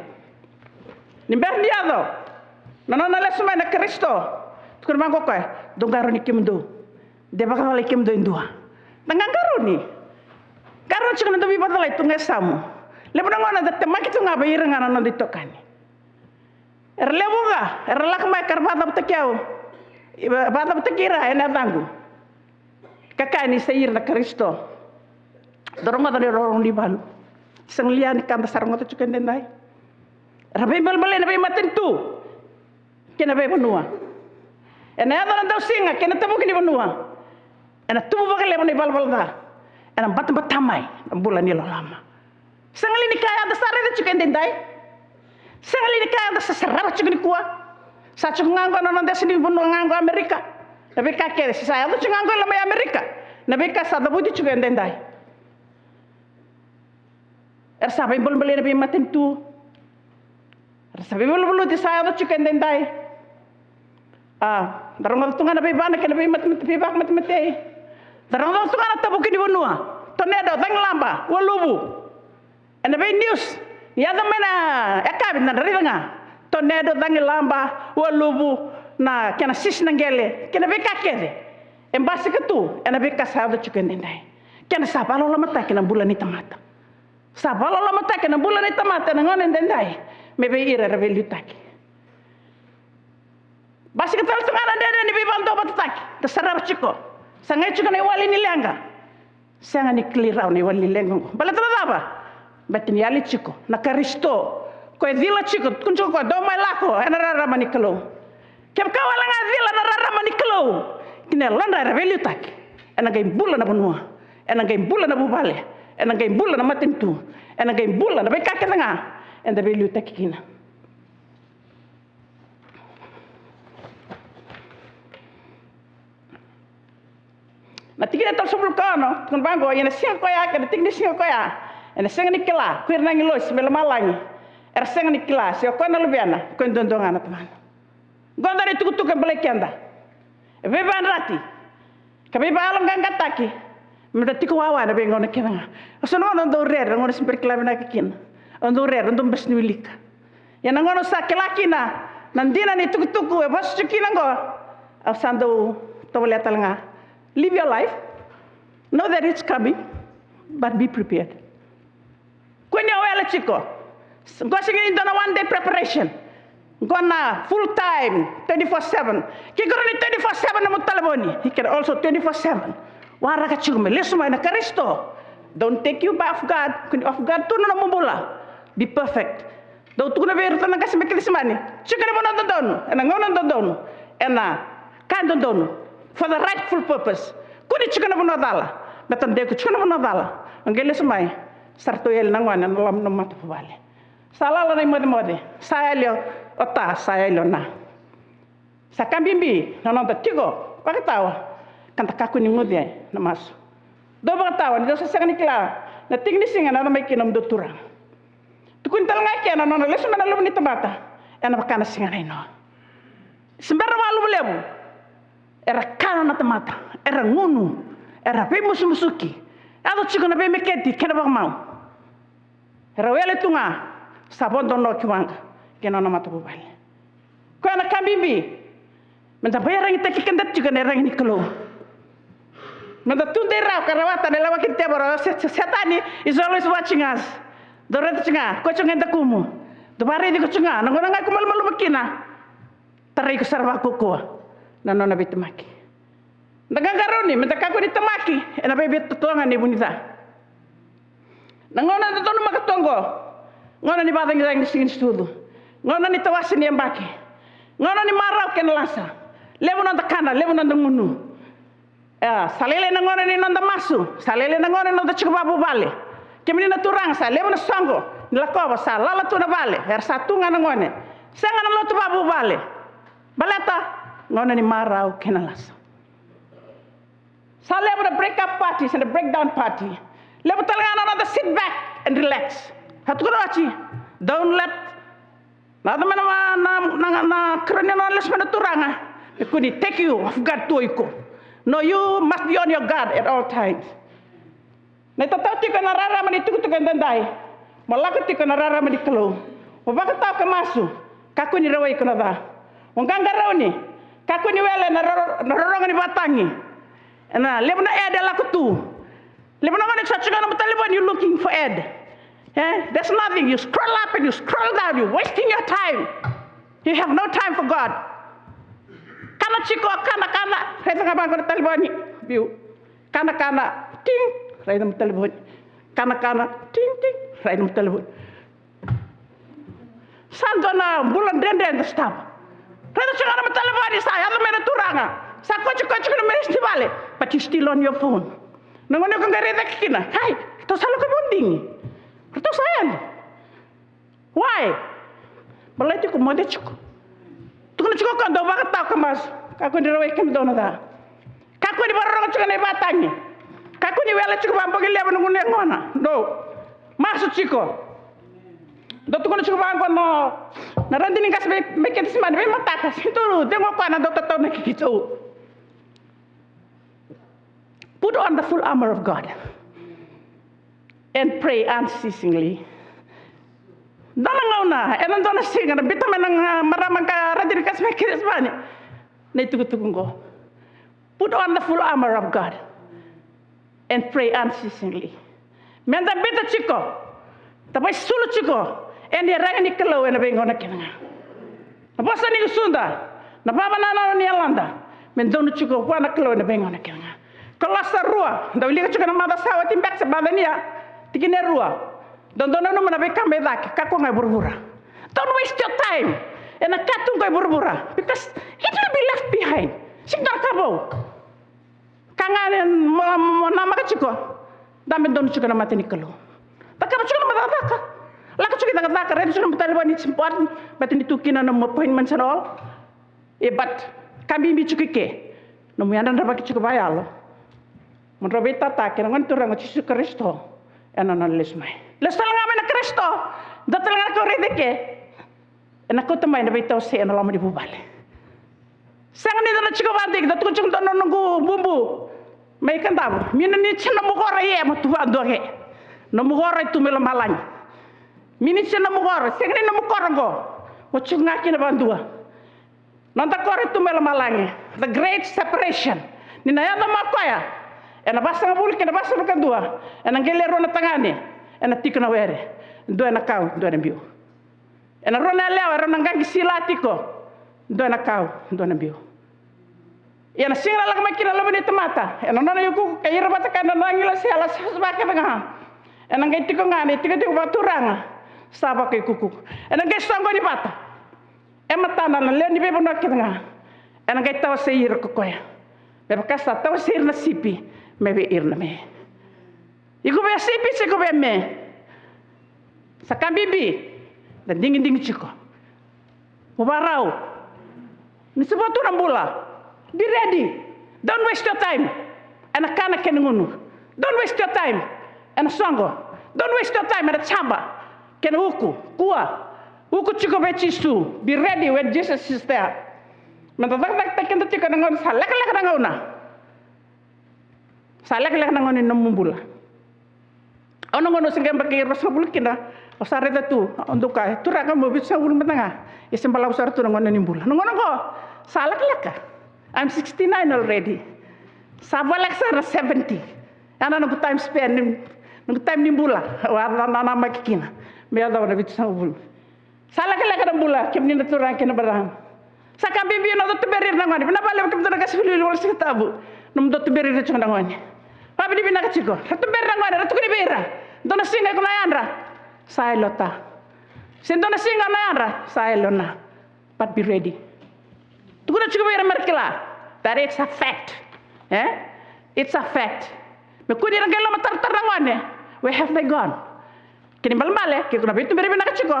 Speaker 2: ni berniado na lesma na Kristo tukur mangko ka dongaro ni kimdo de bakal le kimdo indua nangangaro ni karo chikna to bi badalai tunga samu lebana ngona da temaki tunga ba yiranga na ditokani erlebuga erlakma karbada btakiao bada btakira ena dangu kakani sayir na Kristo doronga da rorong di balu sanglian kanta sarong to chuken dendai rabai balbale nabai matentu kena bai benua ena ada na singa kena tabu kini benua ena tubu bakale bani balbal da ena batamai bulan ni lama sangali ni kaya da sare da chuken dendai sangali ni kaya da sasara chuken kuwa sa chungango no nda sini bonu ngango Amerika tapi kakek saya tu chungango lama Amerika nabi ka sa da budi chuken dendai sabai bol-bol nabi matentu sabai bol-bol di saya tu chuken dendai darong tunga nabi bana ke nabi mat darong tunga na tabu kini bonua tornado tang lamba walubu nabi news ya da mana ekabin na dari tanga tornado tang lamba walubu na kena sis nangele kena be kakede embasi ketu nabi ka sa tu chuken dendai kena sabalo lama ta kena bulan ni tamata sabalo lama ta kena bulan ni tamata ngon dendai mebe ira rebeli taki basi ketal tungana dede ni bibanto bataki terserah chiko sangai chiko ni wali ni lenga sanga ni klirau ni wali lenga bala apa batin yali chiko na Kristo ko dila chiko kunjo ko do mai lako ena rara manikelo kem kawala nga dila na rara manikelo kine landa rebeli taki ena gay bulan na bunua ena gay bulan na bubale ena gay bulan na matintu ena gay bulan na bekake nga enda rebeli taki kina na tigina tal sobul kano kun bango yana singa koya ka tigni singa koya ena singa nikela kuirna ngilos mel malangi er singa nikela se ko na lubiana ko ndondonga na teman gondare tuku tuku belekenda be ban rati ka be balam ganga taki meda tiku wawa na be ngona kenanga sono no do rer ngona simper klabina kikin ondo rer ondo besni wilika yana ngono sakilakina nandina ni tuku tuku e bas chukina ngo asando toletalanga. Live your life. Know that it's coming, but be prepared. Kwenye wele chiko. Gosing in dona 1 day preparation. Gonna full time, 24/7. Kigoroni 24/7 na mutalaboni. He can also 24/7. Wara ka chiko me lesuma na Kristo. Don't take you by off guard. Kuni off guard tu na mumbola. Be perfect. Do tu na beru tanang kasi mekilismani. Chiko na mo donu. Ena ngono donu. Ena kan donu. For the rightful purpose. Kuni chikana bunadala. Betan deku chikana bunadala. Angele sumai. Sarto yel nangwan na lam no matu pabale. Salala na mode. Saya lio ota saya lio na. Sakambimbi na nonta tigo. Pakatawa. Kanta kaku ni mode na masu. Do pakatawa ni do sa nikla. Na tingni singa na may kinom do turang. Tukun talanga kya na nona lesu na lum ni tamata. Ena bakana singa na ino. Sembara walu lebu. Era kana na tamata, era ngunu, era pe musuki. Ado chiko na pe meketi kena bang mau. Rawele tunga sabon don no kiwanga kena na matu bale. Ko na kambibi. Menta bayar ngi tekki kendat juga ne rangi kelo. Menta tunde raw karawata ne lawa kinte baro setani is always watching us. Dorat cunga ko cunga takumu. Do bare di ko cunga nangona nga kumal malu makina. Tarai ko sarwa ko na nona bitumaki. Ndagangaroni menta kako ditamaki ena bebe tutonga ni bunita. Nangona tonu makatongo. Ngona ni batang yang disingin studu. Ngona ni tawasi ni embaki. Ngona ni marau ken lasa. Lebu nanda kana, lebu nanda ngunu. Salele na ngona ni nanda masu. Salele na ngona nanda cukup bale. Kemini na turang sa, lebu na songo. Nilakova sa, lala tu na bale. Satu ngana ngone. Sanga na lotu babu bale. Baleta ngona ni marau ken lasa. Sa lebu na break up parties and the breakdown party. Lebu talangana nanda sit back and relax. Hatu kurachi. Don't let na kerana na les mana turanga. Kuni take you off guard to iko. No, you must be on your guard at all times. Na tatau tika na rara mani tuku dandai. Malaka tika na rara mani kelo. Wabaka tau kamasu. Kaku ni rawai kuna da. Wanganga rauni. Kaku ni wele na roronga ni batangi. Na lebuna ed la kutu. Lebuna ngani chachuga na Taliban you looking for ed. There's nothing. You scroll up and you scroll down. You're wasting your time. You have no time for God. Kana chiko kana reza ngabang ko Talibani biu. Kana ting reza mo Talibani. Kana ting reza mo Talibani. Santo na bulan denden stop. Reza chiko na Talibani sa ya mena turanga. Sa chiko na mena bale. But you still on your phone. Nangono ko ngareta kina. Hai, to salo ka bonding. Itu saya. Why? Balai tu kumade cukup. Tu kena cukup kan? Dua bakat tahu kemas. Kaku di rawai kem dona dah. Kaku di barang cukup ni batangi. Kaku ni wala cukup ampo gila menunggu ni ngona. Do. Masuk cukup. Do tu kena cukup ampo no. Naranti ni kas make it smart. Memang takas. Itu tengok mana do tahu nak gitu. Put on the full armor of God. And pray unceasingly. Dona ngauna, enan dona singa, bita menang maramang ka radin kas mekiris bani. Nei tugu-tugu. Put on the full armor of God and pray unceasingly. Menda bita chiko, tapi sulu chiko, and dia rangi kalau ena bengona kenanga. Napasa ni sunda, napapa na ni alanda, mendonu chiko wana kalau ena bengona kenanga. Kalau sarua, dawili ka chiko na mada sawa timbak sa badania. Tikine rua. Don't mana bekam bedak. Kako ngai burbura. Don't waste your time. And a katu ngai burbura. Because it will be left behind. Sikdar kabo. Kanganen nama kaciko. Dami don chiko na matini kalo. Taka chiko na mataka. Laka chiko na mataka. Ready chiko na Taliban it's important. But ini tukina na appointments and all. But kami bi chiko ke. No muyanda na baki chiko bayalo. Monrobita take na ngan turang Yesus Kristo. Ena lesmai. Lesalang ame na Kristo. Datalang na ko redeke. Ena ko tamay na bitaw si ena lama di bubale. Sang ni na chiko bandik datu chung to nongo bumbu. May kandabo. Mina ni chena mugora ye matuwa doge. No mugora tu mela malany. Mini chena mugora. Sang ni na mugora go. O chung ngaki na bandua. Nanta kore tu mela malany. The great separation. Ni na yana makoya. Ena basa ngabuli kena basa nakadua. Ena ngele rona tangani. Ena tiko na were. Dua na kau, dua na biu. Ena rona lewa, rona ngangi sila tiko. Dua na kau, dua na biu. Ena singa lak makina laban itu mata. Ena nona yuku kaya rabata kana nangila siala sebaka tengah. Ena ngai tiko ngani, tiko baturanga. Saba kay kuku. Ena ngai sanggo di bata. Ema tanah na leon di bebo nak tengah. Ena ngai tawa seir kokoya. Bebo kasta tawa seir na sipi. Mebe irna me. Iku be sipi siko be me. Sakam bibi. Dan dingin chiko. Mubarau. Ni sebab tu rambula. Be ready. Don't waste your time. Ana kana kenungunu. Don't waste your time. Ana songo. Don't waste your time ana chamba. Ken huku. Kuwa. Huku chiko be chisu. Be ready when Jesus is there. Mentadak taken chiko nangon salak nangona. Salak nangon ni namumbula. Ono ngono singem bagi rasul kina Osare tu untuk kai tu raka mo bisa ulun betanga isim bala usar tu ngon nimbula ngon ko salak laka I'm 69 already sabalak sara 70 ana no time spend no time nimbula wa na makikina me ada wana bisa ul salak laka nimbula kem ni tu raka na barang sakambi bi no to berir na ngani na bale kem to na kasfili wal sitabu num to berir na chonda ngani pabi di bina kachiko to berir na ngani to ni bera dona singa ko na yandra Sailota. Sendona singa na yandra sailona. But be ready. Tukuna chuko bera merkila. That it's a fact. It's a fact. Me kuni rangelo matar tarangwane. We have they gone. Kini balmale kikuna bitu beri bina kachiko.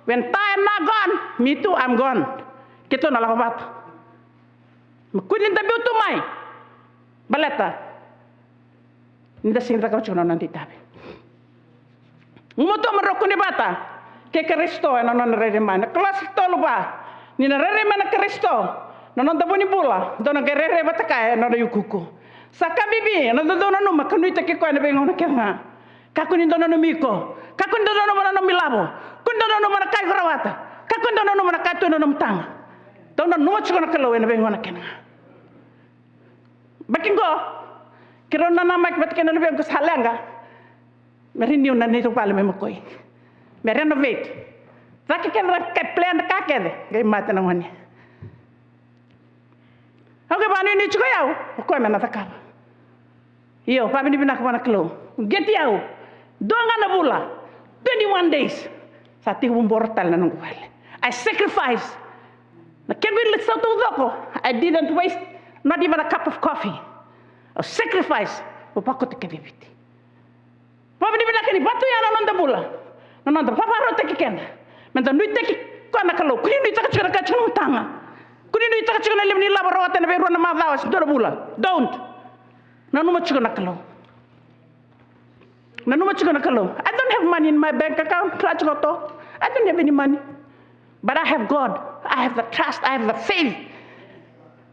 Speaker 2: When time na gone, me too I'm gone. Kito na lakobat. Me kuni tabi utumai. Baleta. Ninda singa kachiko na nanti tabi. Umuto merokuni bata ke Kristo non rere mana kelas tolu ba ni na rere mana Kristo non tabuni bula dona ke rere bata kae non yukuku saka bibi non dona no makanu take ko na bengon kenga kakuni dona no miko kakuni dona no mana milabo kun dona no mana kai grawata kakuni dona no mana kai to no mtanga dona no chiko na kalo na bengon kenga bakingo kirona na mak bat kenana ben ko salanga Meri niu na neto pale me makoi. Me renovate. Taki ken ra ke plan ka ke de. Gai mata na ngani. Oke bani ni chuko yau. Ko me na takaba. Iyo pa bini bina ka klo. Get yau. Donga na bula. 21 days. Sati bortal na nung wale. I sacrifice. Na ken wi litsa to doko. I didn't waste not even a cup of coffee. A sacrifice. Upako te ke bibiti. Papa di bina kini batu ya nonda bula. Nonda papa rote kikenda. Menta nui teki kona kalau. Kuni nui taka chukana kachana utanga. Kuni nui taka chukana limni laba rawata na beruana madhawas. Dora bula. Don't. Nanuma chukana kalau. Nanuma chukana kalau. I don't have money in my bank account. I don't have any money. But I have God. I have the trust. I have the faith.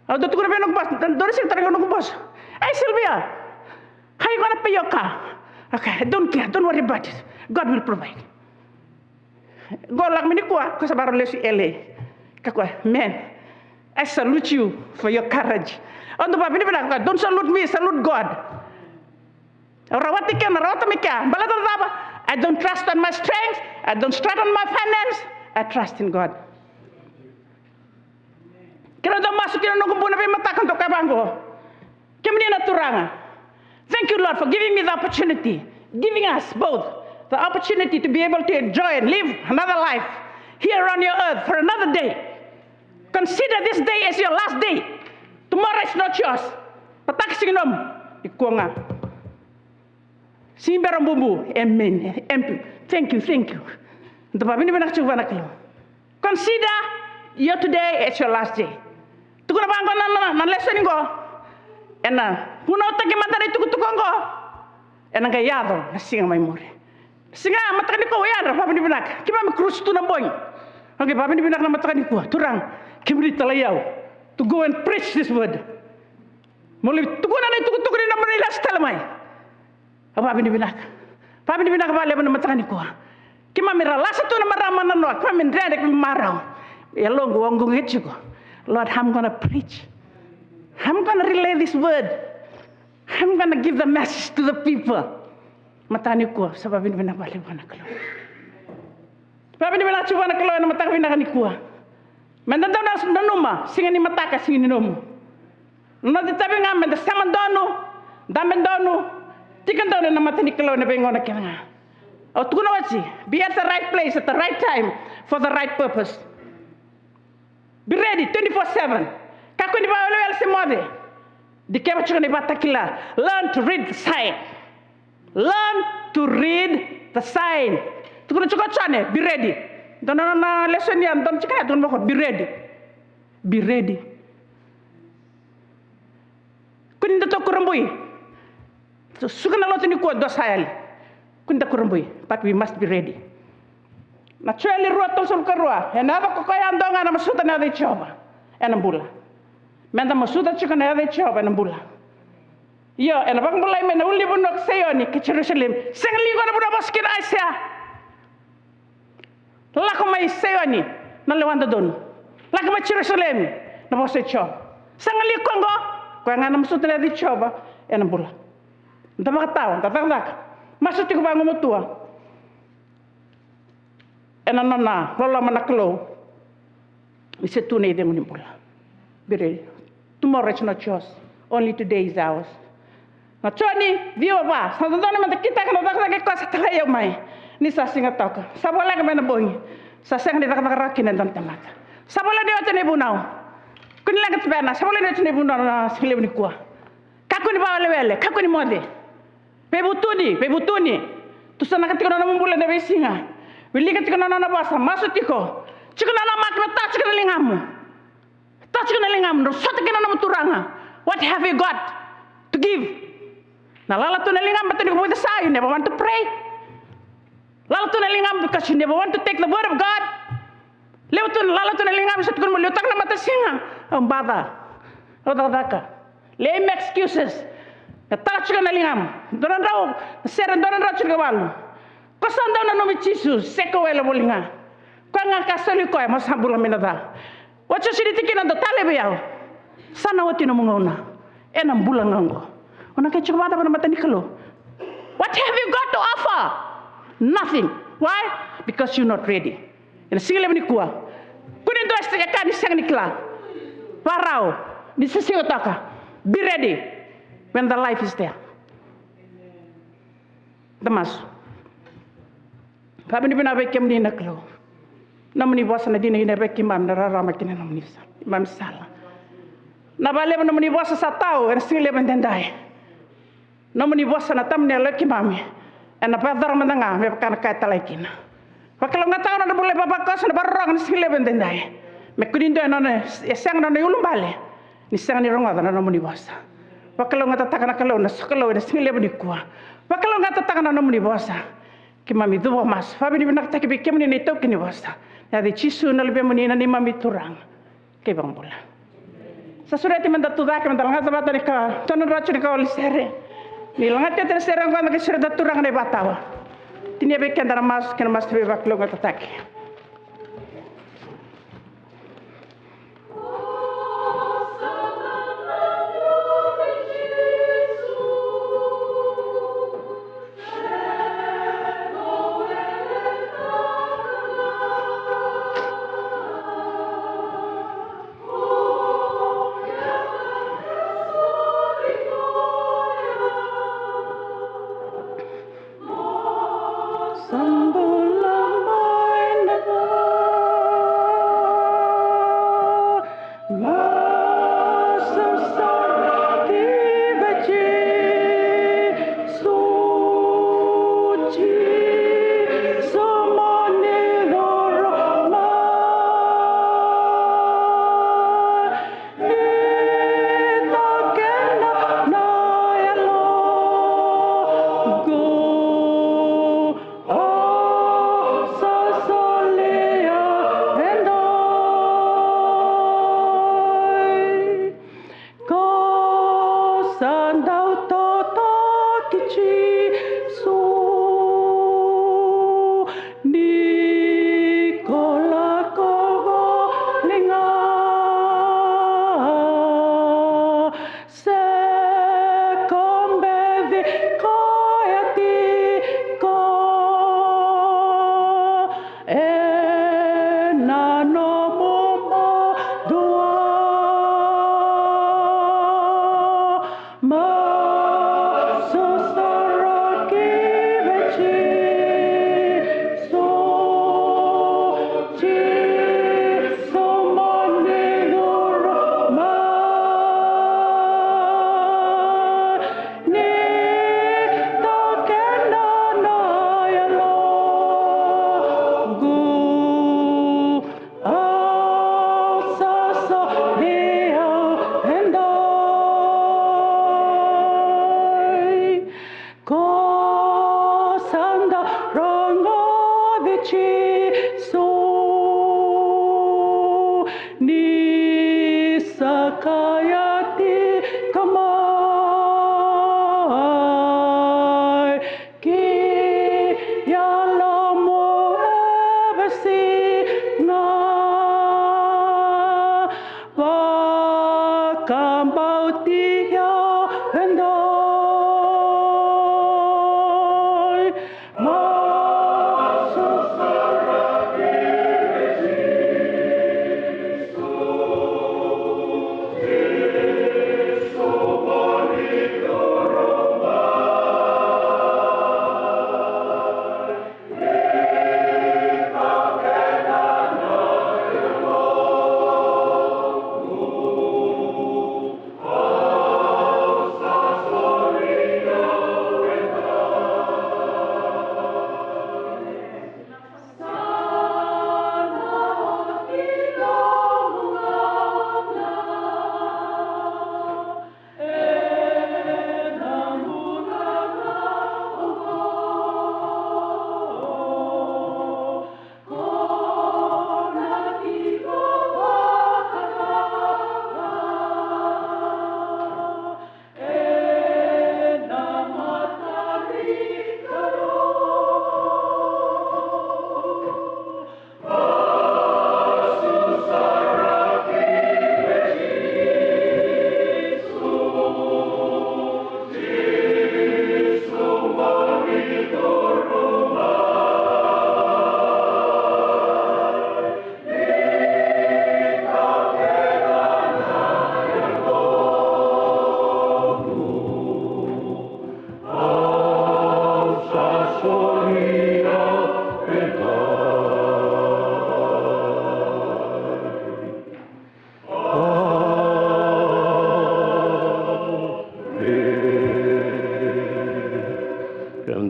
Speaker 2: Ada tu kuna benok bos. Dora sing tarik benok bos. Hey Sylvia. How you gonna pay your car? Okay, don't care, don't worry about it. God will provide. God like me kwa ko sabaro lesu ele. Kakwa, man. I salute you for your courage. On the babi bina don't salute me, salute God. Rawati ken rawata mika. Balata raba. I don't trust on my strength. I don't trust on my finance. I trust in God. Kira do masuk kira nunggu puna pe matakan to kabango. Kemni na turanga. Thank you, Lord, for giving me the opportunity, giving us both the opportunity to be able to enjoy and live another life here on your earth for another day. Consider this day as your last day. Tomorrow is not yours. Patak singinom ikunga. Simberam bumbu. Amen. Thank you. Consider your today as your last day. Tukuna bangko na lesson go. Ena puno taki matari tukutukongo ena ga yado na singa mai more singa matani ko yado pa bini binak kima mi krus tu na boy okay pa bini binak na matani ko turang kimri talayau to go and preach this word moli tukuna na tukutukuni na manila stalamai pa bini binak ba leba na matani ko kima mi ralasa tu na marama na no kima mi ndrede kima marau elongo wangu ngechiko Lord I'm going to preach. I'm going to relay this word. I'm going to give the message to the people. Matani ko sa babin binabali wana kalo. Babin binachu wana kalo na mataka binakani ko. Mendanda na numa singa ni mataka singa ni nomu. No di tabi nga menda samandono, damendono, tikandono na matani kalo na bengona kena. O tukuna wachi, be at the right place at the right time for the right purpose. Be ready 24/7. Kakuni ba wala se mode. Di keba chukani batakila. Learn to read the sign. Learn to read the sign. Tukuna chukachane, be ready. Dono na lesson yan, don chikaya don mako, be ready. Be ready. Kuninda to kurambui. So sukana lote ni ko dosayali. Kuninda kurambui, but we must be ready. Na chweli ruwa tosol karua. Enaba ko kaya andonga na masuta na de choba. Enambula. Menda masuta chukana ya de choba enambula. Yo, enabang bulay mena uli bunok sayoni ke Jerusalem. Sengli ko na buna boskin Asia. Lako mai sewani na lewanda don. Lako mai Jerusalem na bose cho. Sangali kongo ko ngana masutra di choba ena bula. Ndama tahu, tak. Masuk ti ko bangun mutua. Ena nana lola manaklo. Ise tu nei demo ni bula. Bire tomorrow is not yours. Only today is ours. Na choni viwa ba. Sa dona man kita kana tak ko sa tayo mai. Ni sa singa taka. Sa bola ka mena bongi. Sa sang ni tak rakin dan temata. Sa bola dia tene bunau. Kuni lagat bana. Sa bola dia tene bunau na sile ni kuah. Kakuni ba wele. Kakuni mode. Pebutuni. Tu sana katika na mumbula na besinga. Wili katika na basa masutiko. Chikana na makna ta chikana lingamu. Ta chikana lingamu ro sota kana na muturanga. What have you got to give? Na lala tu na lingam betul ko say you never want to pray. Lala tu na lingam because you never want to take the word of God. Lala tu na lingam sa tukun mo lutak na mata singa. Ang bata. Rodaka. Lame excuses. Na touch ka na lingam. Doran raw, seran doran raw chika walu. Kosan daw na nomi Jesus, seko wala bolinga. Kwa nga kasali ko ay masambula minada. Wacha siriti kinando talebe yaw. Sana wati no mungona. Enam bulan nganggo. Ona ke chika mata na mata nikalo. What have you got to offer? Nothing. Why? Because you're not ready. Ina singile ni kuwa. Kunin do este ka ni sang nikla. Parao, ni sisiyo taka. Be ready. When the life is there. Damas. Pabi ni binabekem ni naklo. Namni bosa na din na bekim mam na rarama kina namni sa. Mam sala. Nabale mo namni bosa sa tao en sile bendendai. Namni bosa na tamne leki mami. En napadar mandanga me kana kata laikina. Pakalo ngata na bole babakos na barrong ni sile bendendai. Me kudindo na esang na yulumbale. Ni sang ni ronga na namni bosa. Wakalo ngata takana kalau na sakalo na sile bani kuwa. Wakalo ngata takana na muni bosa. Ki mami duwa mas. Fabi ni binak taki bikem ni nito kini bosa. Ya di chisu na lebe muni na ni mami turang. Ke bang bola. Sa surati man datu dak man dalanga sabata ni ka. Tono rachu ni ka oli sere. Ni langa te te sere ngwa ngi sere datu rang ne batawa. Tinia beken dara mas ken mas be wakalo ngata taki.
Speaker 3: Ki ya lo mo ever see kambau tia vendoi masuk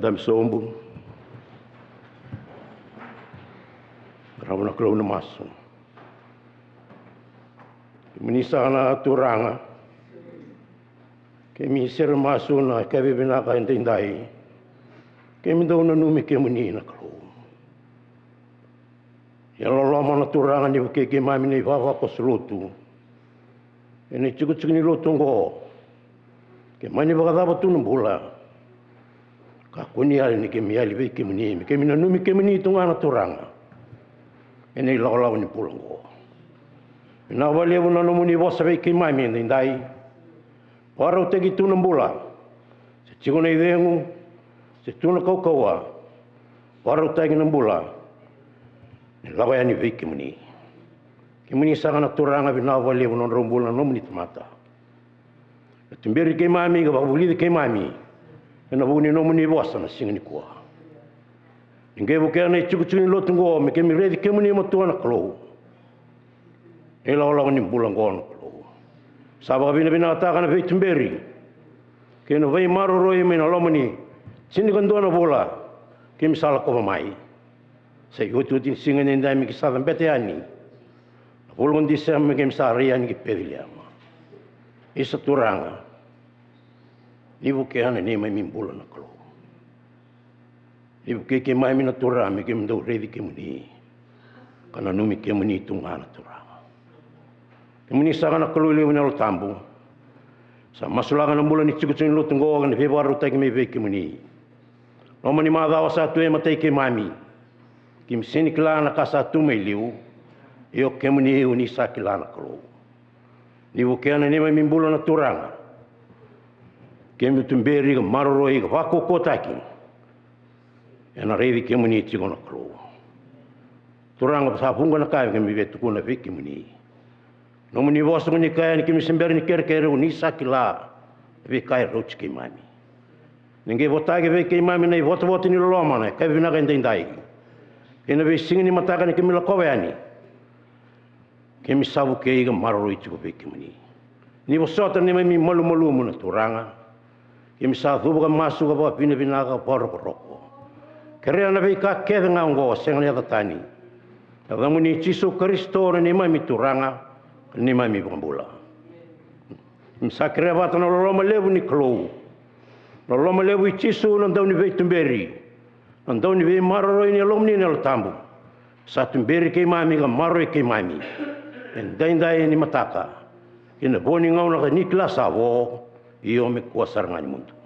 Speaker 4: Dam sombong. Rawana kalau na maso. Minisana turanga. Kemi ser maso na kabe binaka intindai. Kemi daw na numi kemuni na kalau. Yalolama na turanga ni keke mami ni baba ko sulutu. Ene cukup ni lotungo. Kemani bakadaba tunum bola. Kakuni ali ni kemi ali be kemuni kemi na numi kemuni tunga na turanga ene law ni pulango na wale una no muni bosa be kemami ndai waro tegi tunum bola se chigona idengu se tuna kokoa waro tegi nambula lawa yani be kemuni sanga na turanga bina wale una rombula no muni mata tumberi kemami ga babuli kemami ena buni no muni bosa na singini kwa ngebo kene chukuchuni lotungo me kemi redi kemuni motuana klo ela ola ni bulangon klo saba bina bina ta kana veitumberi keno vai maro roi me na lomani sini gondona bola kemi sala ko mai sai yotu tin singini ndai mi kisada bete ani bolon disem me kemi sari ani ki peviliama isa turanga Ibu ke ana ni mai mimbula na kalo. Ibu ke mai mina tura me ke mdo redi ke muni. Kana numi ke muni tunga na tura. Ke muni sanga na kalo le muna lo tambu. Sa masulanga na mula ni chikuchuni lo tungo ngani febo aru tai ke me ke muni. No mani ma dawa sa tu e matai ke mami. Kim sini kila na kasa tu me liu. Io ke muni uni sa kila na kalo. Ibu ke ana ni mai mimbula na turanga. Kemi tumberi ga maroroi ga wako kotaki. Ena revi kemuni tigona klo. Turanga sa punga na kaya kemi vetu kuna vi kemuni. No muni vosu ni kaya ni kemi semberi ni kere ni sakila vi kaya roch kemami. Ninge votagi vi kemami nei voto ni loma na kaya vina ga ndai. Ena vi singi ni mataka ni kemi la koveani. Kemi sabu ke ga maroroi tigo vi kemuni. Ni vosota ni mai malu na turanga. Kemi sa thubuka masu ka pa pina ka poroko. Kere na ka ke nga ngo senga ya tani. Ava muni Jesu Kristo ni mai turanga ni mai bambula. Msa kere va tana loma levu ni klo. Loma levu Jesu no ndau ni veitumberi. Ndau ni ve maroro ni lomni ni tambu. Sa tumberi ke mami ka maro ke mami. Endai ni mataka. Ina boni ngau na ni klasa wo io me kuasar ngani mundo.